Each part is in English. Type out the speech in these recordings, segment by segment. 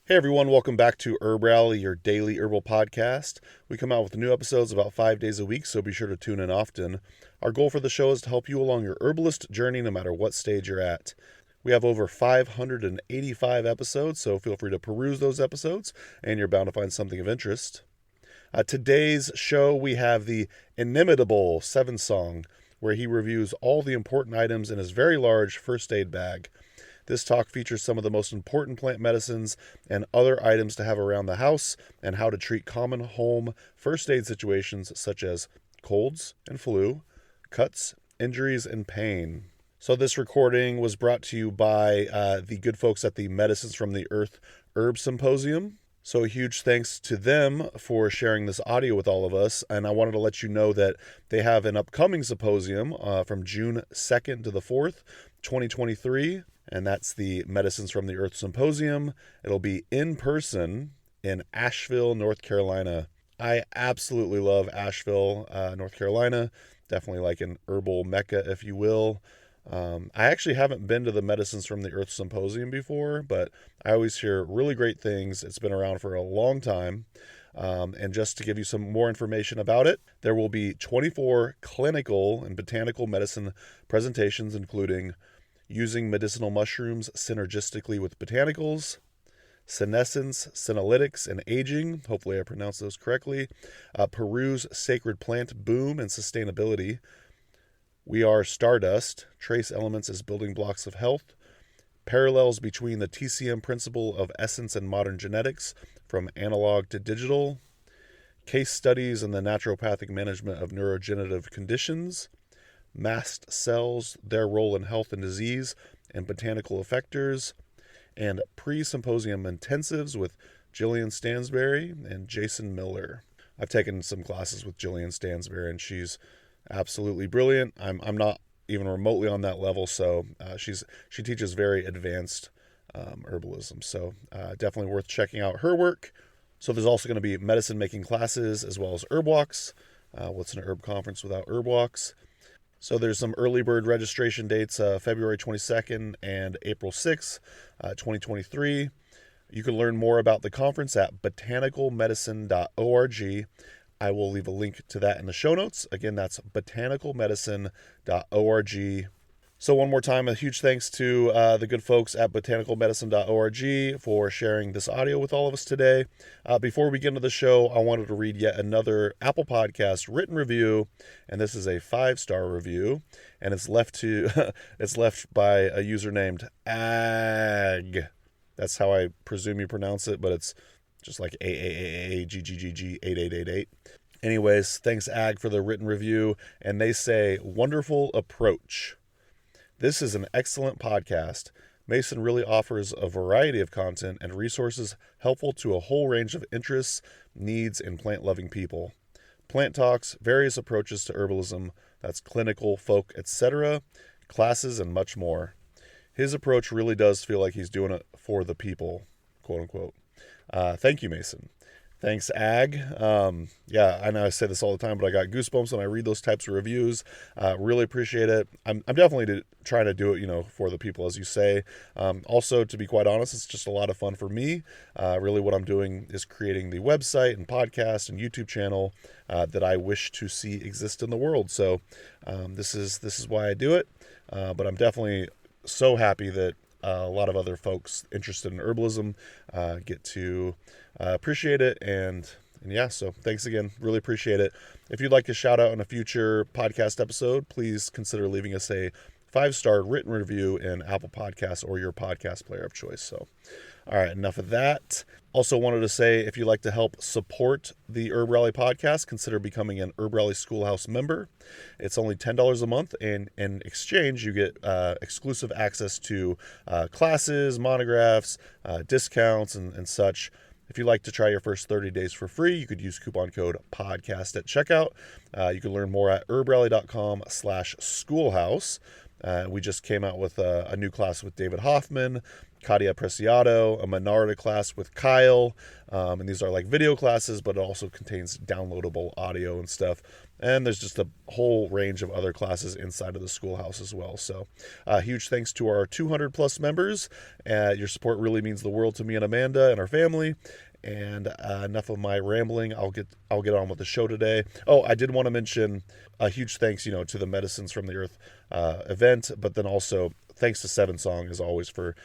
Hey everyone, welcome back to Herb Rally, your daily herbal podcast. We come out with new episodes about 5 days a week, so be sure to tune in often. Our goal for the show is to help you along your herbalist journey no matter what stage you're at. We have over 585 episodes, so feel free to peruse those episodes, and you're bound to find something of interest. Today's show, we have the inimitable 7-song, where he reviews all the important items in his very large first aid bag. This talk features some of the most important plant medicines and other items to have around the house and how to treat common home first aid situations such as colds and flu, cuts, injuries, and pain. So this recording was brought to you by the good folks at the Medicines from the Earth Herb Symposium. So a huge thanks to them for sharing this audio with all of us. And I wanted to let you know that they have an upcoming symposium from June 2nd to the 4th, 2023. And that's the Medicines from the Earth Symposium. It'll be in person in Asheville, North Carolina. I absolutely love Asheville, North Carolina. Definitely like an herbal mecca, if you will. I actually haven't been to the Medicines from the Earth Symposium before, but I always hear really great things. It's been around for a long time. And just to give you some more information about it, there will be 24 clinical and botanical medicine presentations, including using medicinal mushrooms synergistically with botanicals, Senescence, Senolytics, and aging. Hopefully I pronounced those correctly. Peru's sacred plant boom and sustainability. We are Stardust, trace elements as building blocks of health. Parallels between the TCM principle of essence and modern genetics, from analog to digital. Case studies in the naturopathic management of neurodegenerative conditions. Mast cells, their role in health and disease, and botanical effectors, and pre-symposium intensives with Jillian Stansberry and Jason Miller. I've taken some classes with Jillian Stansberry, and she's absolutely brilliant. I'm not even remotely on that level, so she teaches very advanced herbalism, so definitely worth checking out her work. So there's also going to be medicine making classes as well as herb walks. What's an herb conference without herb walks? So there's some early bird registration dates, February 22nd and April 6th, 2023. You can learn more about the conference at botanicalmedicine.org. I will leave a link to that in the show notes. Again, that's botanicalmedicine.org. So one more time, a huge thanks to the good folks at botanicalmedicine.org for sharing this audio with all of us today. Before we get into the show, I wanted to read yet another Apple Podcast written review, and this is a 5-star review, and it's left by a user named Ag. That's how I presume you pronounce it, but it's just like AAAAGGGG8888. Anyways, thanks Ag for the written review, and they say, wonderful approach. This is an excellent podcast. Mason really offers a variety of content and resources helpful to a whole range of interests, needs, and plant-loving people. Plant talks, various approaches to herbalism, that's clinical, folk, etc., classes, and much more. His approach really does feel like he's doing it for the people, quote unquote. Thank you, Mason. Thanks, Ag. Yeah, I know I say this all the time, but I got goosebumps when I read those types of reviews. Really appreciate it. I'm definitely trying to do it, for the people, as you say. Also, to be quite honest, it's just a lot of fun for me. Really what I'm doing is creating the website and podcast and YouTube channel that I wish to see exist in the world. So this is why I do it. But I'm definitely so happy that a lot of other folks interested in herbalism get to appreciate it, and yeah, so thanks again, really appreciate it. If you'd like a shout out in a future podcast episode, please consider leaving us a 5-star written review in Apple Podcasts or your podcast player of choice. So all right, enough of that. Also wanted to say, if you'd like to help support the Herb Rally podcast, consider becoming an Herb Rally Schoolhouse member. It's only $10 a month, and in exchange, you get exclusive access to classes, monographs, discounts, and such. If you'd like to try your first 30 days for free, you could use coupon code PODCAST at checkout. You can learn more at herbrally.com/schoolhouse. We just came out with a new class with David Hoffman. Katia Preciado, a Menarda class with Kyle. And these are like video classes, but it also contains downloadable audio and stuff. And there's just a whole range of other classes inside of the schoolhouse as well. So huge thanks to our 200 plus members. Your support really means the world to me and Amanda and our family. And enough of my rambling. I'll get on with the show today. Oh, I did want to mention a huge thanks, to the Medicines from the Earth event, but then also thanks to Seven Song as always for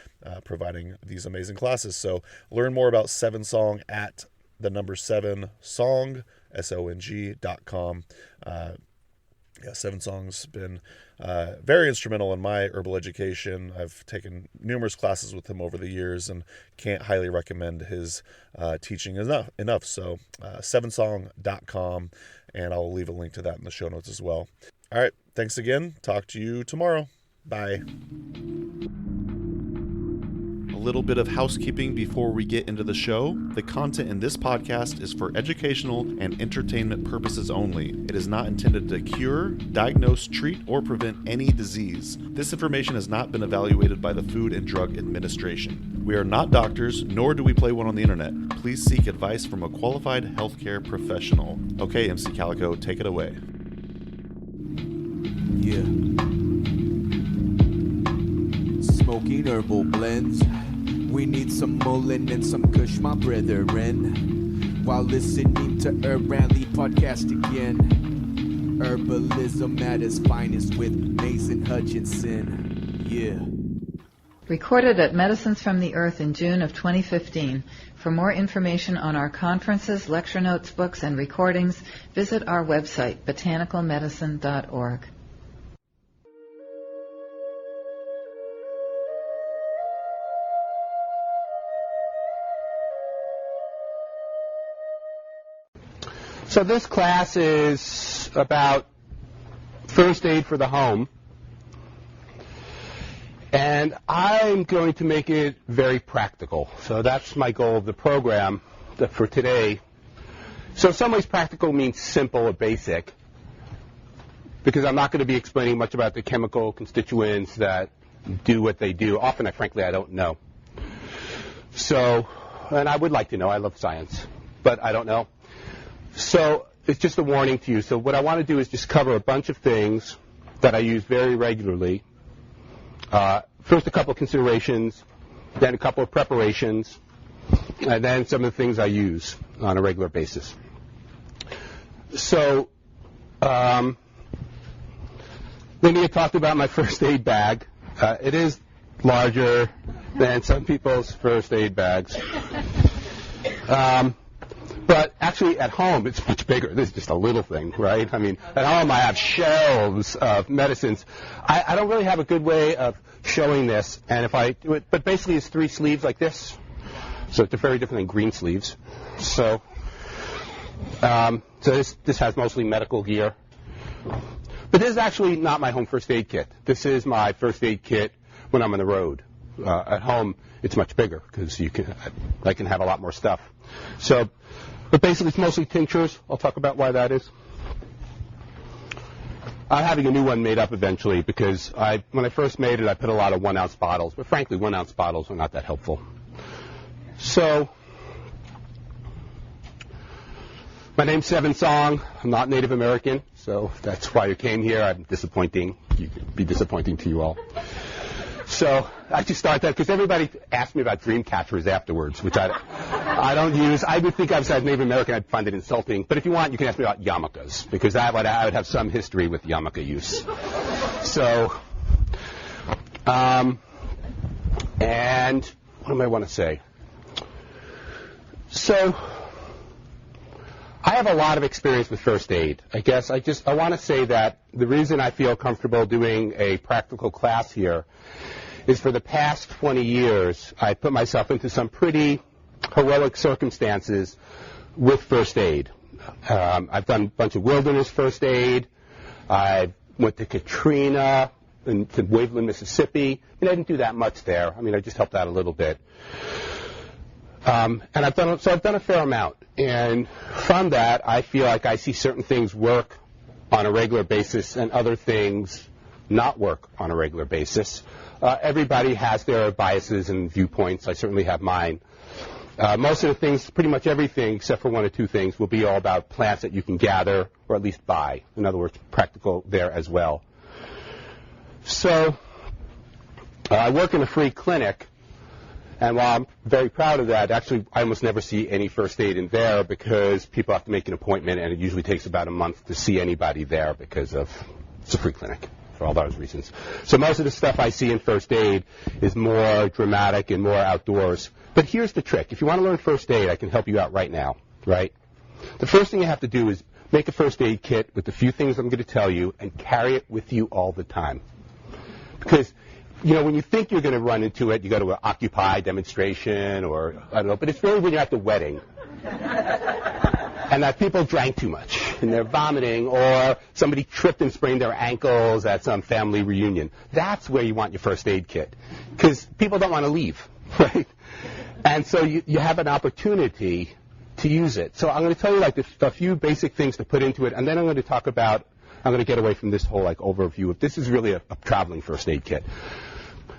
providing these amazing classes. So learn more about Seven Song at the number 7 song SONG.com. Seven Song's been very instrumental in my herbal education. I've taken numerous classes with him over the years and can't highly recommend his teaching enough. So sevensong.com, and I'll leave a link to that in the show notes as well. All right, thanks again. Talk to you tomorrow. Bye. A little bit of housekeeping before we get into the show. The content in this podcast is for educational and entertainment purposes only. It is not intended to cure, diagnose, treat, or prevent any disease. This information has not been evaluated by the Food and Drug Administration. We are not doctors, nor do we play one on the internet. Please seek advice from a qualified healthcare professional. Okay, MC Calico, take it away. Yeah. Smoking herbal blends. We need some mullein and some kush, my brethren. While listening to Herb Rally podcast again. Herbalism at its finest with Mason Hutchinson. Yeah. Recorded at Medicines from the Earth in June of 2015. For more information on our conferences, lecture notes, books, and recordings, visit our website, botanicalmedicine.org. So this class is about first aid for the home. And I'm going to make it very practical. So that's my goal of the program for today. So in some ways practical means simple or basic, because I'm not going to be explaining much about the chemical constituents that do what they do. Often, frankly, I don't know. So, and I would like to know. I love science, but I don't know. So it's just a warning to you. So what I want to do is just cover a bunch of things that I use very regularly. First, a couple of considerations, then a couple of preparations, and then some of the things I use on a regular basis. So Lydia talked about my first aid bag. It is larger than some people's first aid bags. But actually, at home, it's much bigger. This is just a little thing, right? I mean, at home, I have shelves of medicines. I don't really have a good way of showing this, and if I do it, but basically it's 3 sleeves like this. So it's very different than green sleeves. So, this has mostly medical gear. But this is actually not my home first aid kit. This is my first aid kit when I'm on the road. At home, it's much bigger because I can have a lot more stuff. So, but basically it's mostly tinctures. I'll talk about why that is. I'm having a new one made up eventually because when I first made it, I put a lot of 1-ounce bottles. But frankly, 1-ounce bottles are not that helpful. So, my name's Seven Song. I'm not Native American, so that's why you came here. I'm disappointing. You could be disappointing to you all. So I just start that because everybody asked me about dream catchers afterwards, which I don't use. I would think I was Native American. I'd find it insulting. But if you want, you can ask me about yarmulkes because I would have some history with yarmulke use. So, and what do I want to say? So, I have a lot of experience with first aid. I guess I want to say that the reason I feel comfortable doing a practical class here is for the past 20 years, I put myself into some pretty heroic circumstances with first aid. I've done a bunch of wilderness first aid. I went to Katrina and to Waveland, Mississippi. I didn't do that much there. I just helped out a little bit. And I've done a fair amount. And from that, I feel like I see certain things work on a regular basis and other things not work on a regular basis. Everybody has their biases and viewpoints. I certainly have mine. Most of the things, pretty much everything except for one or two things, will be all about plants that you can gather or at least buy. In other words, practical there as well. So I work in a free clinic, and while I'm very proud of that, actually I almost never see any first aid in there because people have to make an appointment, and it usually takes about a month to see anybody there because it's a free clinic for all those reasons. So most of the stuff I see in first aid is more dramatic and more outdoors. But here's the trick. If you want to learn first aid, I can help you out right now, right? The first thing you have to do is make a first aid kit with the few things I'm going to tell you and carry it with you all the time. Because, you know, when you think you're going to run into it, you go to an Occupy demonstration or, I don't know, but it's really when you're at the wedding. And that people drank too much, and they're vomiting, or somebody tripped and sprained their ankles at some family reunion. That's where you want your first aid kit, because people don't want to leave, right? And so you have an opportunity to use it. So I'm going to tell you like a few basic things to put into it, and then I'm going to talk about, I'm going to get away from this whole like overview of this is really a traveling first aid kit.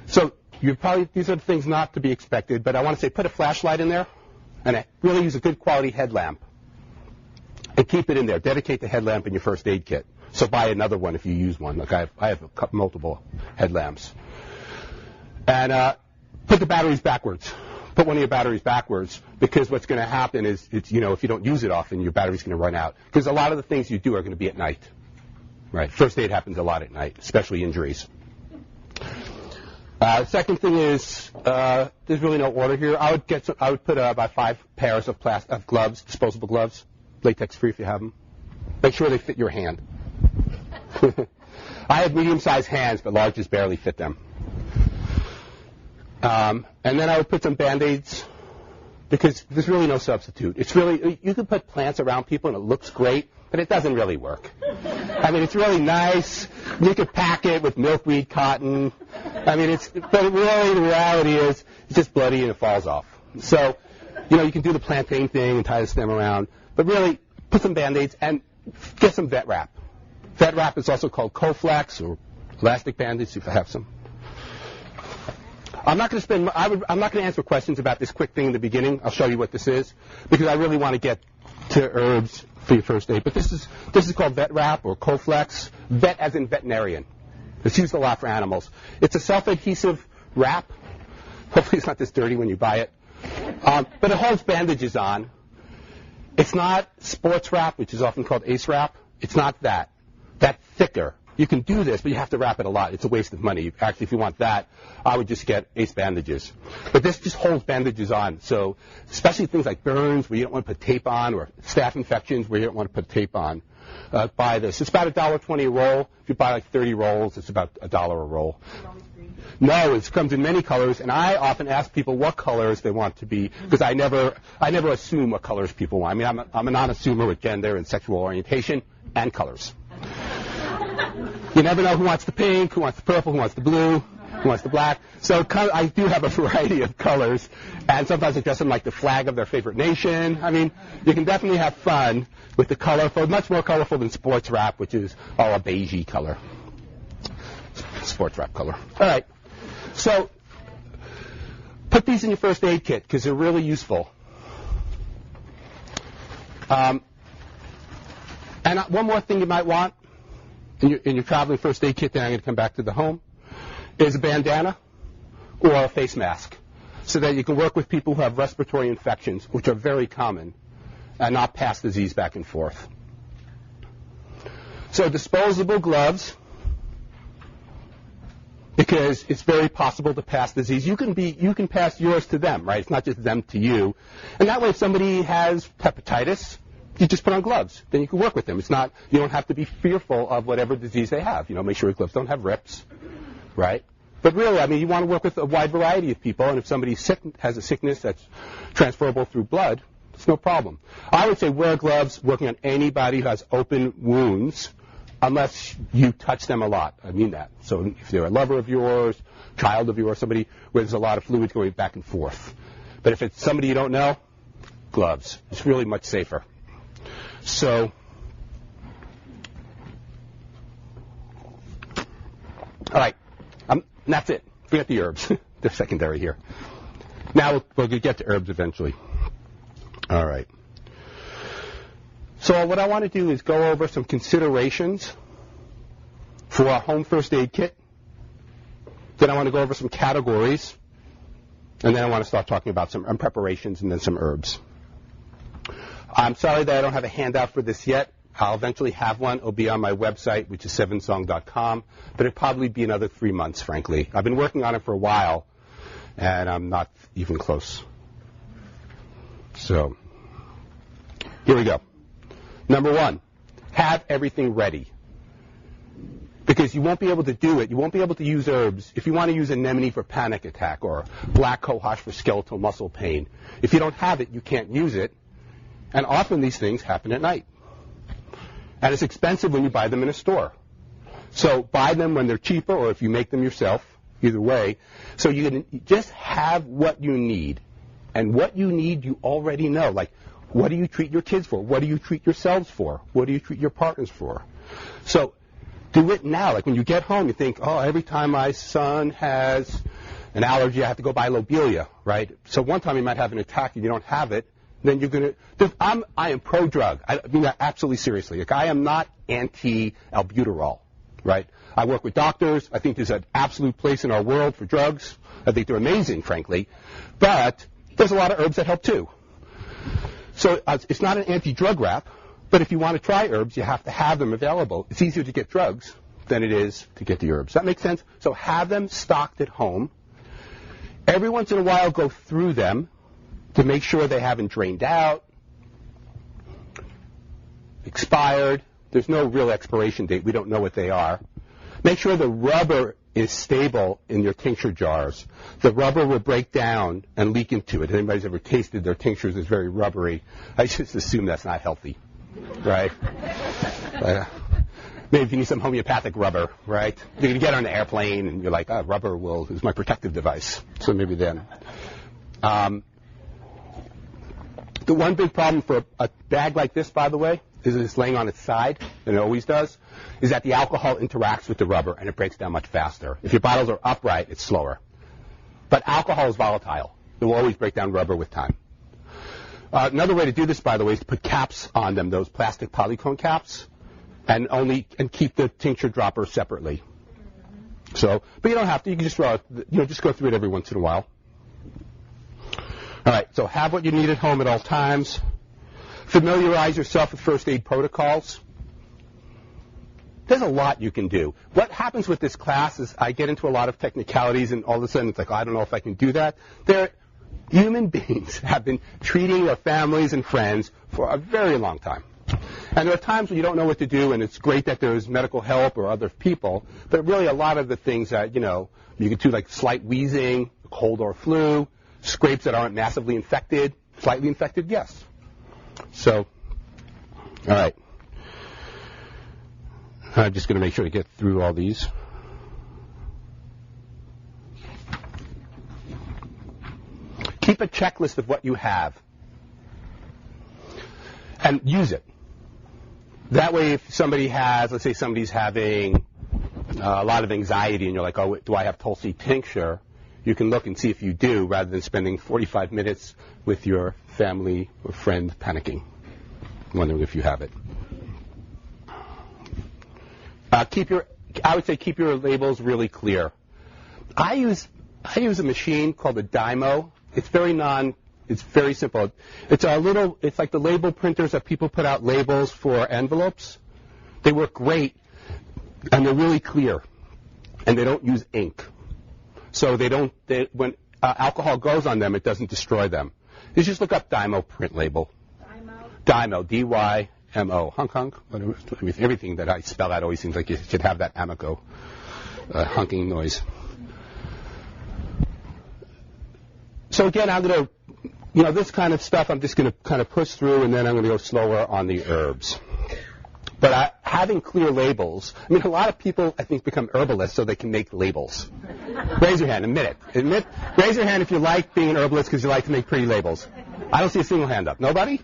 So these are the things not to be expected, but I want to say put a flashlight in there, and really use a good quality headlamp. And keep it in there. Dedicate the headlamp in your first aid kit. So buy another one if you use one. Like I have multiple headlamps. And put the batteries backwards. Put one of your batteries backwards, because what's going to happen is, if you don't use it often, your battery's going to run out. Because a lot of the things you do are going to be at night. Right? First aid happens a lot at night, especially injuries. Second thing is, there's really no order here. I would put about 5 pairs of gloves, disposable gloves. Latex-free if you have them. Make sure they fit your hand. I have medium-sized hands, but large just barely fit them. And then I would put some Band-Aids, because there's really no substitute. It's really, you can put plants around people and it looks great, but it doesn't really work. I mean, it's really nice. You could pack it with milkweed cotton. I mean, but really the reality is it's just bloody and it falls off. So, you can do the plantain thing and tie the stem around. But really, put some Band-Aids and get some vet wrap. Vet wrap is also called Coflex or elastic Band-Aids if I have some. I'm not going to answer questions about this quick thing in the beginning. I'll show you what this is, because I really want to get to herbs for your first aid. But this is called vet wrap or Coflex. Vet as in veterinarian. It's used a lot for animals. It's a self-adhesive wrap. Hopefully it's not this dirty when you buy it. But it holds bandages on. It's not sports wrap, which is often called ace wrap. It's not that. That's thicker. You can do this, but you have to wrap it a lot. It's a waste of money. Actually, if you want that, I would just get ace bandages. But this just holds bandages on. So especially things like burns where you don't want to put tape on, or staph infections where you don't want to put tape on, buy this. It's about $1.20 a roll. If you buy like 30 rolls, it's about $1 a roll. No, it comes in many colors, and I often ask people what colors they want to be, because I never assume what colors people want. I mean, I'm a non-assumer with gender and sexual orientation and colors. You never know who wants the pink, who wants the purple, who wants the blue, who wants the black. So I do have a variety of colors, and sometimes I dress them like the flag of their favorite nation. I mean, you can definitely have fun with the colorful, much more colorful than sports wrap, which is all a beigey color. Sports wrap color. All right. So put these in your first aid kit because they're really useful. And one more thing you might want in your traveling first aid kit, then I'm going to come back to the home, is a bandana or a face mask so that you can work with people who have respiratory infections, which are very common, and not pass disease back and forth. So disposable gloves, because it's very possible to pass disease. You can pass yours to them, right? It's not just them to you. And that way, if somebody has hepatitis, you just put on gloves. Then you can work with them. You don't have to be fearful of whatever disease they have. Make sure your gloves don't have rips, right? But really, I mean, you want to work with a wide variety of people, and if somebody has a sickness that's transferable through blood, it's no problem. I would say wear gloves working on anybody who has open wounds, unless you touch them a lot. I mean that. So if they're a lover of yours, child of yours, somebody where there's a lot of fluids going back and forth. But if it's somebody you don't know, gloves. It's really much safer. So And that's it. Forget the herbs. They're secondary here. Now we'll get to herbs eventually. All right. So what I want to do is go over some considerations for our home first aid kit. Then I want to go over some categories. And then I want to start talking about some preparations and then some herbs. I'm sorry that I don't have a handout for this yet. I'll eventually have one. It'll be on my website, which is sevensong.com. But it'll probably be another 3 months, frankly. I've been working on it for a while, and I'm not even close. So, here we go. Number 1, have everything ready. Because you won't be able to do it. You won't be able to use herbs. If you want to use anemone for panic attack or black cohosh for skeletal muscle pain, if you don't have it, you can't use it. And often these things happen at night. And it's expensive when you buy them in a store. So buy them when they're cheaper or if you make them yourself, either way. So you can just have what you need. And what you need you already know. Like, what do you treat your kids for? What do you treat yourselves for? What do you treat your partners for? So do it now. Like when you get home, you think, oh, every time my son has an allergy, I have to go buy lobelia, right? So one time you might have an attack and you don't have it. Then you're going to, I am pro-drug. I mean that absolutely seriously. Like I am not anti-albuterol, right? I work with doctors. I think there's an absolute place in our world for drugs. I think they're amazing, frankly. But there's a lot of herbs that help too. So it's not an anti-drug rap, but if you want to try herbs, you have to have them available. It's easier to get drugs than it is to get the herbs. That makes sense? So have them stocked at home. Every once in a while, go through them to make sure they haven't drained out, expired. There's no real expiration date. We don't know what they are. Make sure the rubber is stable in your tincture jars. The rubber will break down and leak into it. If anybody's ever tasted their tinctures, it's very rubbery. I just assume that's not healthy, right? Maybe if you need some homeopathic rubber, right? You're going to get on an airplane and you're like, rubber is my protective device. So maybe then. The one big problem for a bag like this, by the way, is it's laying on its side, and it always does, is that the alcohol interacts with the rubber and it breaks down much faster. If your bottles are upright, it's slower. But alcohol is volatile. It will always break down rubber with time. Another way to do this, by the way, is to put caps on them, those plastic polycone caps, and keep the tincture dropper separately. So, but you don't have to. You can just just go through it every once in a while. All right, so have what you need at home at all times. Familiarize yourself with first aid protocols. There's a lot you can do. What happens with this class is I get into a lot of technicalities, and all of a sudden it's like, I don't know if I can do that. Human beings have been treating their families and friends for a very long time. And there are times when you don't know what to do, and it's great that there's medical help or other people, but really a lot of the things that, you can do, like slight wheezing, cold or flu, scrapes that aren't massively infected, slightly infected, yes. So, all right. I'm just going to make sure to get through all these. Keep a checklist of what you have and use it. That way, if somebody let's say somebody's having a lot of anxiety and you're like, oh, do I have Tulsi tincture? You can look and see if you do, rather than spending 45 minutes with your family or friend panicking, wondering if you have it. I would say keep your labels really clear. I use a machine called a Dymo. It's very simple. It's like the label printers that people put out labels for envelopes. They work great, and they're really clear, and they don't use ink. So when alcohol goes on them, it doesn't destroy them. You just look up Dymo print label. Dymo, D-Y-M-O. Hunk. Everything that I spell out always seems like it should have that Amoco hunking noise. So again, I'm going to, this kind of stuff I'm just going to kind of push through, and then I'm going to go slower on the herbs. But having clear labels, a lot of people, I think, become herbalists so they can make labels. Raise your hand. Admit it. Raise your hand if you like being an herbalist because you like to make pretty labels. I don't see a single hand up. Nobody?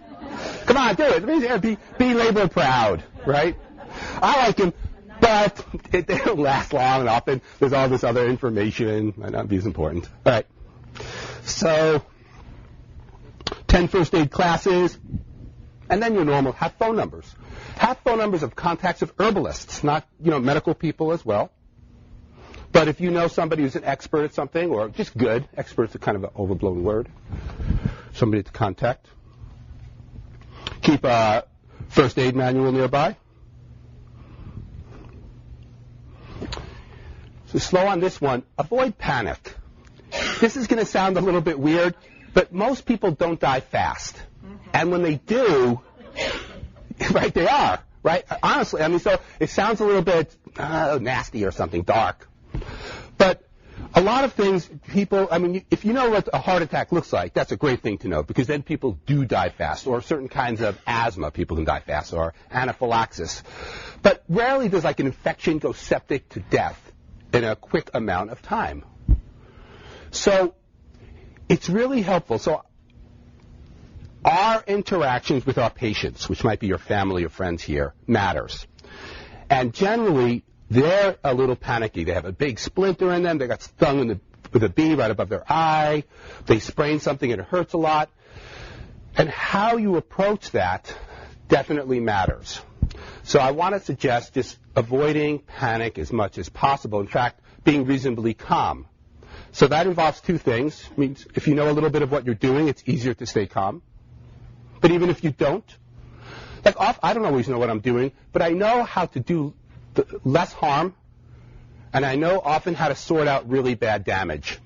Come on, do it. Raise your hand. Be label proud, right? I like them. But they don't last long, and often there's all this other information. Might not be as important. All right. So 10 first aid classes, and then your normal. Have phone numbers. Have phone numbers of contacts of herbalists, not medical people as well. But if you know somebody who's an expert at something, or just good, expert's a kind of an overblown word, somebody to contact. Keep a first aid manual nearby. So slow on this one. Avoid panic. This is going to sound a little bit weird, but most people don't die fast. And when they do, right, they are, right? Honestly, I mean, so it sounds a little bit nasty or something, dark. But a lot of things, people, I mean, if you know what a heart attack looks like, that's a great thing to know, because then people do die fast, or certain kinds of asthma, people can die fast, or anaphylaxis. But rarely does like an infection go septic to death in a quick amount of time. So it's really helpful. So our interactions with our patients, which might be your family or friends here, matters. And generally, they're a little panicky. They have a big splinter in them. They got stung with a bee right above their eye. They sprained something and it hurts a lot. And how you approach that definitely matters. So I want to suggest just avoiding panic as much as possible. In fact, being reasonably calm. So that involves two things. It means if you know a little bit of what you're doing, it's easier to stay calm. But even if you don't, like I don't always know what I'm doing, but I know how to do less harm, and I know often how to sort out really bad damage.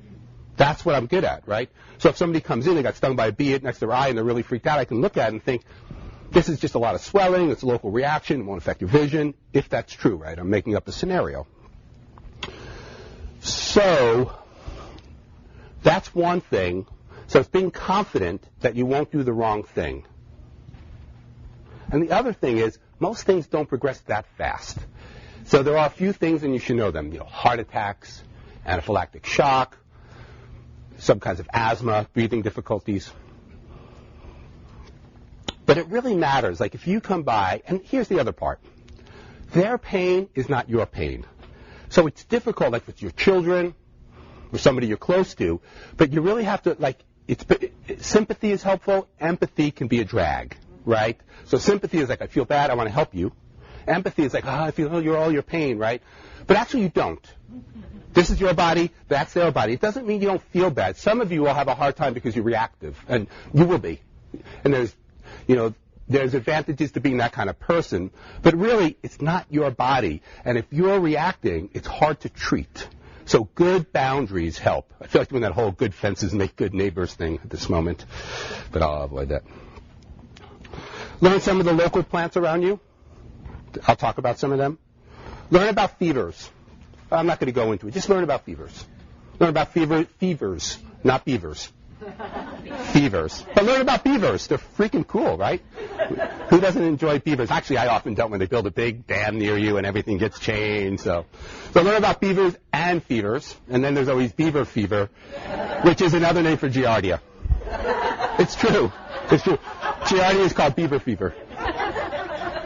That's what I'm good at, right? So if somebody comes in, they got stung by a bee next to their eye, and they're really freaked out, I can look at it and think, this is just a lot of swelling, it's a local reaction, it won't affect your vision, if that's true, right? I'm making up a scenario. So that's one thing. So it's being confident that you won't do the wrong thing. And the other thing is, most things don't progress that fast. So there are a few things, and you should know them. Heart attacks, anaphylactic shock, some kinds of asthma, breathing difficulties. But it really matters. Like if you come by, and here's the other part. Their pain is not your pain. So it's difficult, like with your children or somebody you're close to, but you really have to, sympathy is helpful. Empathy can be a drag, right? So sympathy is like, I feel bad, I want to help you. Empathy is like, I feel all your pain, right? But actually you don't. This is your body, that's their body. It doesn't mean you don't feel bad. Some of you will have a hard time because you're reactive, and you will be. And there's advantages to being that kind of person, but really it's not your body. And if you're reacting, it's hard to treat. So good boundaries help. I feel like doing that whole good fences make good neighbors thing at this moment, but I'll avoid that. Learn some of the local plants around you. I'll talk about some of them. Learn about fevers. I'm not going to go into it. Just learn about fevers. Learn about fevers, not beavers. Fevers. But learn about beavers. They're freaking cool, right? Who doesn't enjoy beavers? Actually, I often don't when they build a big dam near you and everything gets changed. So learn about beavers and fevers. And then there's always beaver fever, which is another name for Giardia. It's true. It's true. Giardia is called beaver fever.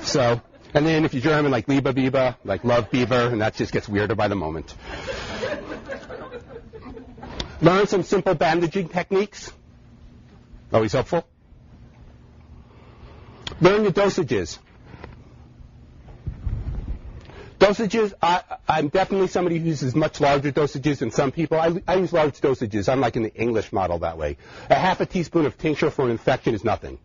So, and then if you're German, like Liebe Biber, like love beaver, and that just gets weirder by the moment. Learn some simple bandaging techniques. Always helpful. Learn your dosages. Dosages, I'm definitely somebody who uses much larger dosages than some people. I use large dosages. I'm like in the English model that way. A half a teaspoon of tincture for an infection is nothing.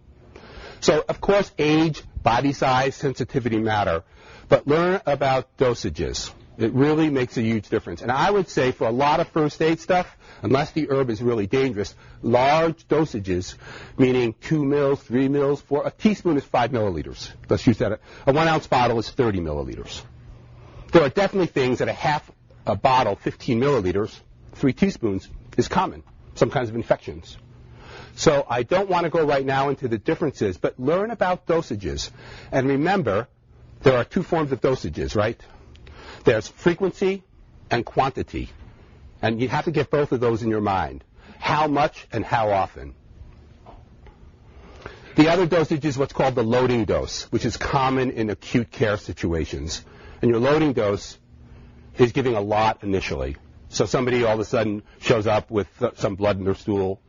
So, of course, age, body size, sensitivity matter. But learn about dosages. It really makes a huge difference. And I would say for a lot of first aid stuff, unless the herb is really dangerous, large dosages, meaning 2 mils, 3 mils, for a teaspoon is 5 milliliters. Let's use that. A 1 ounce bottle is 30 milliliters. There are definitely things that a half a bottle, 15 milliliters, 3 teaspoons, is common. Some kinds of infections. So I don't want to go right now into the differences, but learn about dosages. And remember, there are 2 forms of dosages, right? There's frequency and quantity. And you have to get both of those in your mind. How much and how often. The other dosage is what's called the loading dose, which is common in acute care situations. And your loading dose is giving a lot initially. So somebody all of a sudden shows up with some blood in their stool,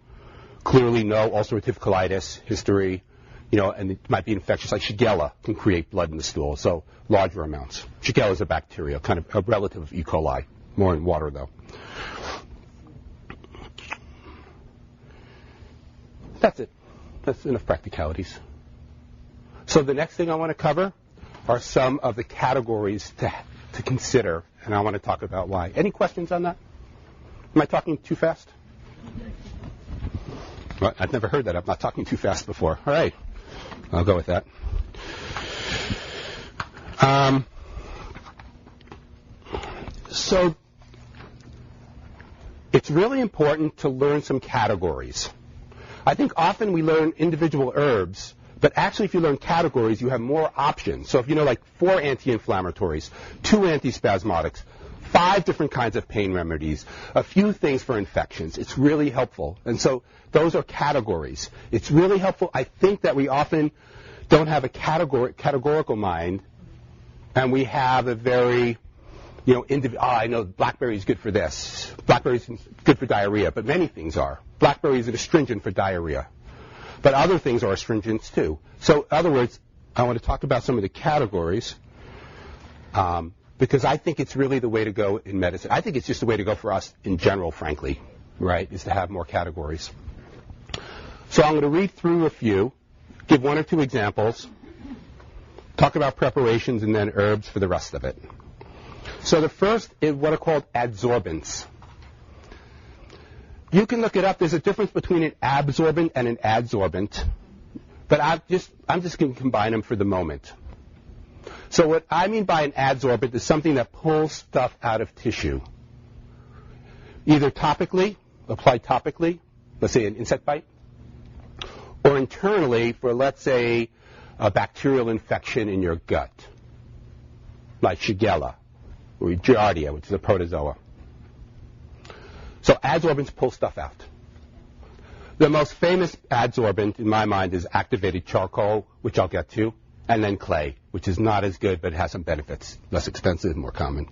clearly no ulcerative colitis history, and it might be infectious, like Shigella can create blood in the stool, so larger amounts. Shigella is a bacteria, kind of a relative of E. coli, more in water though. That's it. That's enough practicalities. So the next thing I want to cover are some of the categories to consider, and I want to talk about why. Any questions on that? Am I talking too fast? Well, I've never heard that. I'm not talking too fast before. All right. I'll go with that. So it's really important to learn some categories. I think often we learn individual herbs, but actually if you learn categories, you have more options. So if you know like 4 anti-inflammatories, 2 antispasmodics, 5 different kinds of pain remedies, a few things for infections, it's really helpful. And so those are categories. It's really helpful. I think that we often don't have a categorical mind, and we have a very, I know blackberry is good for this. Blackberry is good for diarrhea, but many things are. Blackberry is an astringent for diarrhea. But other things are astringents too. So in other words, I want to talk about some of the categories because I think it's really the way to go in medicine. I think it's just the way to go for us in general, frankly, right, is to have more categories. So I'm going to read through a few, give 1 or 2 examples, talk about preparations and then herbs for the rest of it. So the first is what are called adsorbents. You can look it up. There's a difference between an absorbent and an adsorbent, but I'm just going to combine them for the moment. So what I mean by an adsorbent is something that pulls stuff out of tissue, either topically, applied topically, let's say an insect bite, or internally for, let's say, a bacterial infection in your gut, like Shigella or Giardia, which is a protozoa. So adsorbents pull stuff out. The most famous adsorbent in my mind is activated charcoal, which I'll get to, and then clay, which is not as good but has some benefits, less expensive, more common.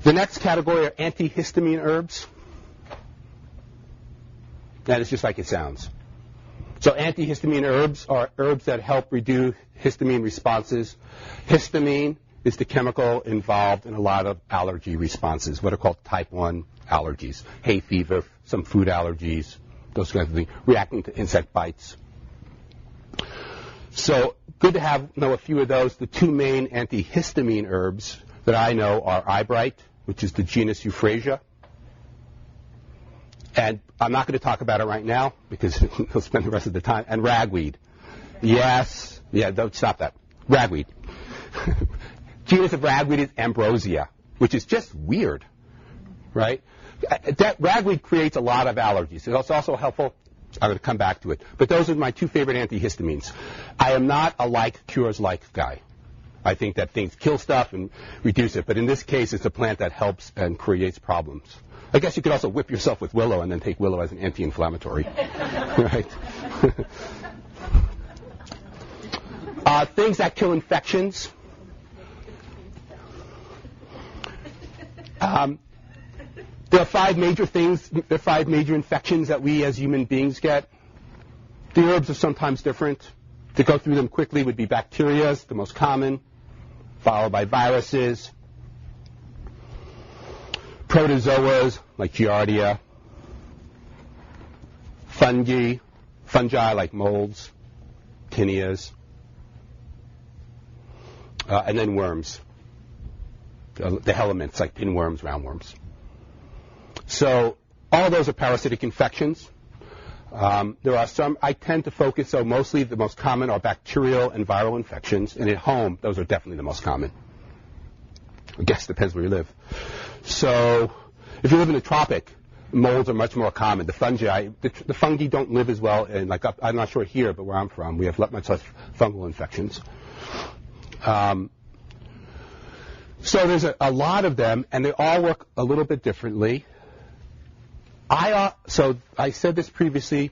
The next category are antihistamine herbs. And it's just like it sounds. So antihistamine herbs are herbs that help reduce histamine responses. Histamine is the chemical involved in a lot of allergy responses, what are called type 1 allergies. Hay fever, some food allergies, those kinds of things, reacting to insect bites. So good to know a few of those. The 2 main antihistamine herbs that I know are eyebright, which is the genus Euphrasia. And I'm not going to talk about it right now because we'll spend the rest of the time. And ragweed. Yes. Yeah, don't stop that. Ragweed. Genus of ragweed is ambrosia, which is just weird, right? That ragweed creates a lot of allergies. It's also helpful. I'm going to come back to it. But those are my 2 favorite antihistamines. I am not a like cures like guy. I think that things kill stuff and reduce it. But in this case, it's a plant that helps and creates problems. I guess you could also whip yourself with willow and then take willow as an anti-inflammatory, right? Things that kill infections. There are 5 major things, there are 5 major infections that we as human beings get. The herbs are sometimes different. To go through them quickly would be bacteria, the most common, followed by viruses, protozoas like Giardia, fungi like molds, tinnias, and then worms, the helminths like pinworms, roundworms. So all of those are parasitic infections. There are some, I tend to focus, so mostly the most common are bacterial and viral infections, and at home, those are definitely the most common. I guess it depends where you live. So if you live in the tropic, molds are much more common. The fungi, the fungi don't live as well, and I'm not sure here, but where I'm from, we have much less fungal infections. So there's a lot of them, and they all work a little bit differently. So I said this previously.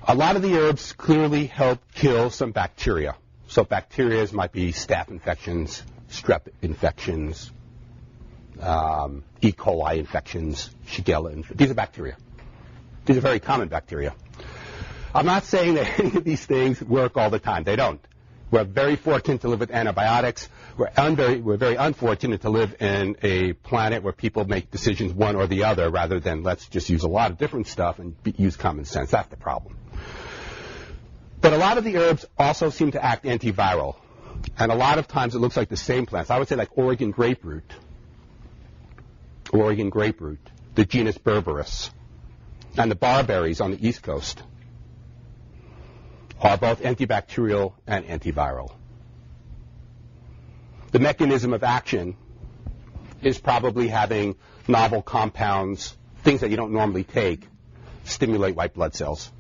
A lot of the herbs clearly help kill some bacteria. So bacteria might be staph infections, strep infections, E. coli infections, Shigella. These are bacteria. These are very common bacteria. I'm not saying that any of these things work all the time. They don't. We're very fortunate to live with antibiotics. We're very unfortunate to live in a planet where people make decisions one or the other rather than let's just use a lot of different stuff and use common sense. That's the problem. But a lot of the herbs also seem to act antiviral. And a lot of times it looks like the same plants. I would say like Oregon grapefruit, the genus Berberis, and the barberries on the East Coast are both antibacterial and antiviral. The mechanism of action is probably having novel compounds, things that you don't normally take, stimulate white blood cells.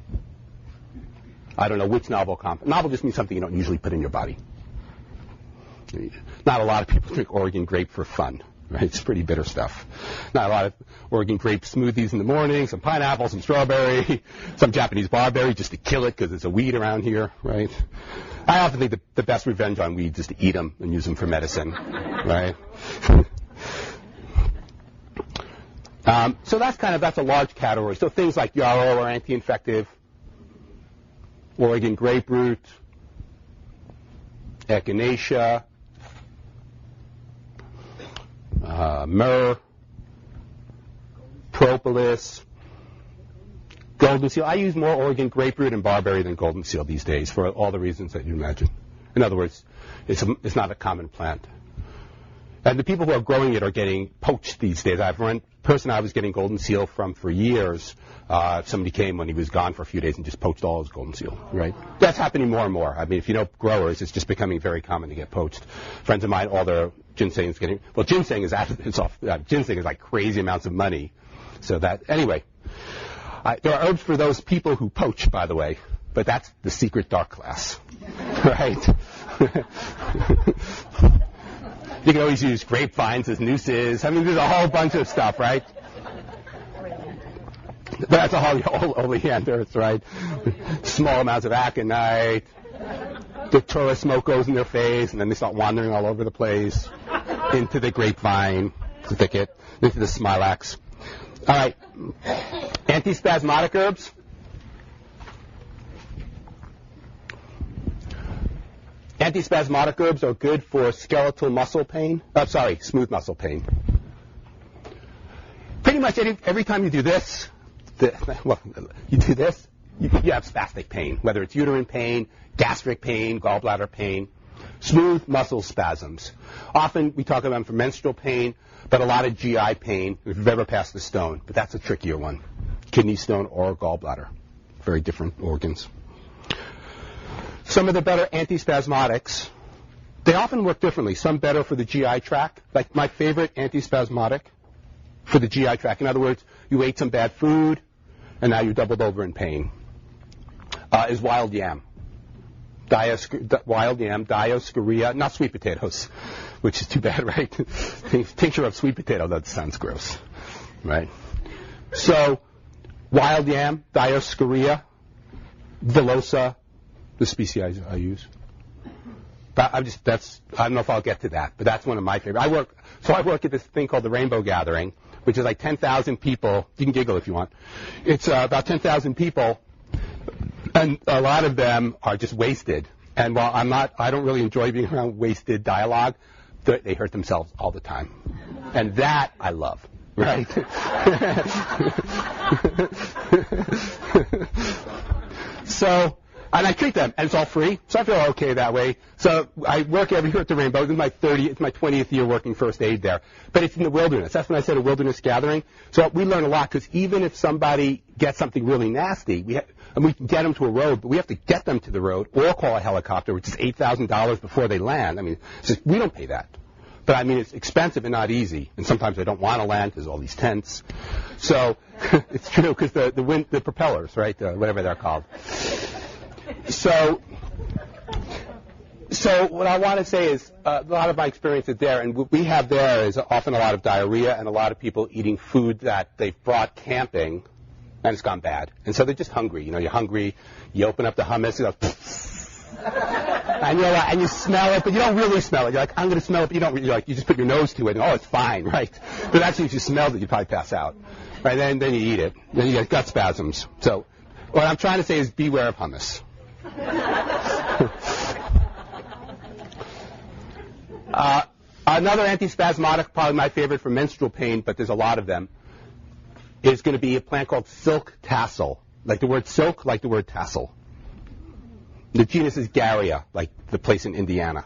I don't know which novel compound. Novel just means something you don't usually put in your body. Not a lot of people drink Oregon grape for fun, right? It's pretty bitter stuff. Not a lot of Oregon grape smoothies in the morning, some pineapple, some strawberry, some Japanese barberry just to kill it because it's a weed around here, right? I often think the best revenge on weeds is to eat them and use them for medicine, right? So that's a large category. So things like yarrow are anti-infective, Oregon grapefruit, echinacea, myrrh, propolis, golden seal. I use more Oregon grapefruit and barberry than golden seal these days for all the reasons that you imagine. In other words, it's not a common plant. And the people who are growing it are getting poached these days. I have one person I was getting golden seal from for years. Somebody came when he was gone for a few days and just poached all his golden seal, right? That's happening more and more. I mean, if you know growers, it's just becoming very common to get poached. Friends of mine, all their ginseng is getting, well, ginseng is like crazy amounts of money. So that, anyway, there are herbs for those people who poach, by the way, but that's the secret dark class, right? You can always use grapevines as nooses. I mean, there's a whole bunch of stuff, right? That's a whole oleanders, right? Small amounts of aconite. The tourist smoke goes in their face, and then they start wandering all over the place into the grapevine thicket, into the smilax. All right. Antispasmodic herbs. Antispasmodic herbs are good for skeletal muscle pain. Smooth muscle pain. Pretty much every time you do this, you have spastic pain, whether it's uterine pain, gastric pain, gallbladder pain, smooth muscle spasms. Often we talk about them for menstrual pain, but a lot of GI pain if you've ever passed the stone. But that's a trickier one. Kidney stone or gallbladder. Very different organs. Some of the better antispasmodics, they often work differently. Some better for the GI tract. Like my favorite antispasmodic for the GI tract. In other words, you ate some bad food, and now you doubled over in pain, is wild yam. Wild yam, Dioscorea, not sweet potatoes, which is too bad, right? Tincture of sweet potato, that sounds gross, right? So, wild yam, Dioscorea, villosa, the species I use. But I don't know if I'll get to that, but that's one of my favorite. I work at this thing called the Rainbow Gathering, which is like 10,000 people. You can giggle if you want. It's about 10,000 people, and a lot of them are just wasted. And while I don't really enjoy being around wasted dialogue, they hurt themselves all the time. And that I love, right? And I treat them, and it's all free, so I feel okay that way. So I work every year at the Rainbow. This is it's my 20th year working first aid there. But it's in the wilderness. That's when I said a wilderness gathering. So we learn a lot, because even if somebody gets something really nasty, and we can get them to a road, but we have to get them to the road or call a helicopter, which is $8,000 before they land. I mean, we don't pay that. But, I mean, it's expensive and not easy. And sometimes they don't want to land. There's all these tents. So it's true, because the propellers, right, whatever they're called. So what I want to say is a lot of my experience is there, and what we have there is often a lot of diarrhea and a lot of people eating food that they've brought camping and it's gone bad. And so they're just hungry. You're hungry. You open up the hummus, you go, and you're like, and you smell it, but you don't really smell it. You're like, I'm going to smell it, but you don't. You're like, you just put your nose to it, and it's fine, right? But actually, if you smelled it, you'd probably pass out, right? Then you eat it. Then you get gut spasms. So, what I'm trying to say is, beware of hummus. Another antispasmodic, probably my favorite for menstrual pain, but there's a lot of them, is going to be a plant called silk tassel. Like the word silk, like the word tassel. The genus is Garia, like the place in Indiana.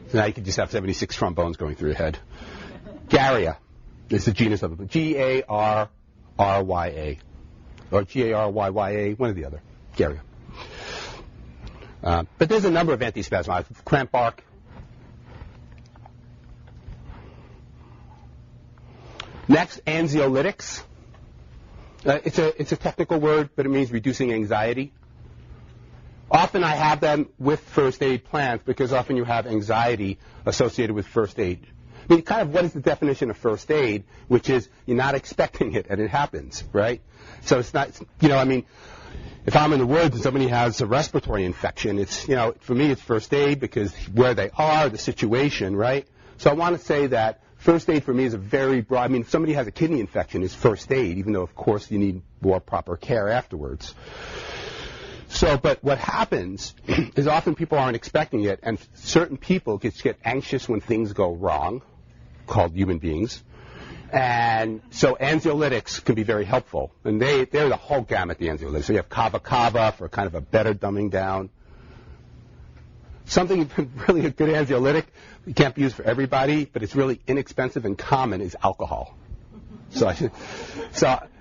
So now you could just have 76 trombones going through your head. Garia is the genus of it. Garrya. Or Garyya, one or the other. Garia. But there's a number of antispasmodics. Cramp bark. Next, anxiolytics. It's a technical word, but it means reducing anxiety. Often I have them with first aid plants because often you have anxiety associated with first aid. I mean, kind of what is the definition of first aid, which is you're not expecting it and it happens, right? So it's not, if I'm in the woods and somebody has a respiratory infection, it's, for me it's first aid because where they are, the situation, right? So I want to say that first aid for me is a very broad, if somebody has a kidney infection, it's first aid, even though, of course, you need more proper care afterwards. So, but what happens is often people aren't expecting it, and certain people get anxious when things go wrong, called human beings. And so anxiolytics can be very helpful. And they're the whole gamut, the anxiolytics. So you have kava kava for kind of a better dumbing down. Something really a good anxiolytic, it can't be used for everybody, but it's really inexpensive and common, is alcohol. So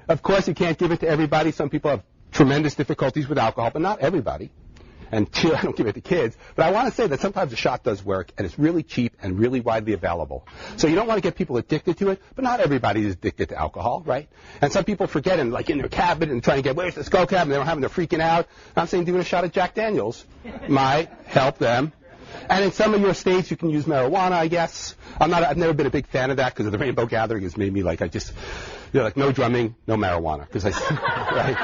of course you can't give it to everybody. Some people have tremendous difficulties with alcohol, but not everybody. And two, I don't give it to kids. But I want to say that sometimes a shot does work, and it's really cheap and really widely available. So you don't want to get people addicted to it, but not everybody is addicted to alcohol, right? And some people forget it, like in their cabinet and trying to get, where's the skull cap? And they don't have them, they're freaking out. I'm saying doing a shot of Jack Daniels might help them. And in some of your states, you can use marijuana, I guess. I've never been a big fan of that because of the Rainbow Gathering has made me like, like no drumming, no marijuana. Right?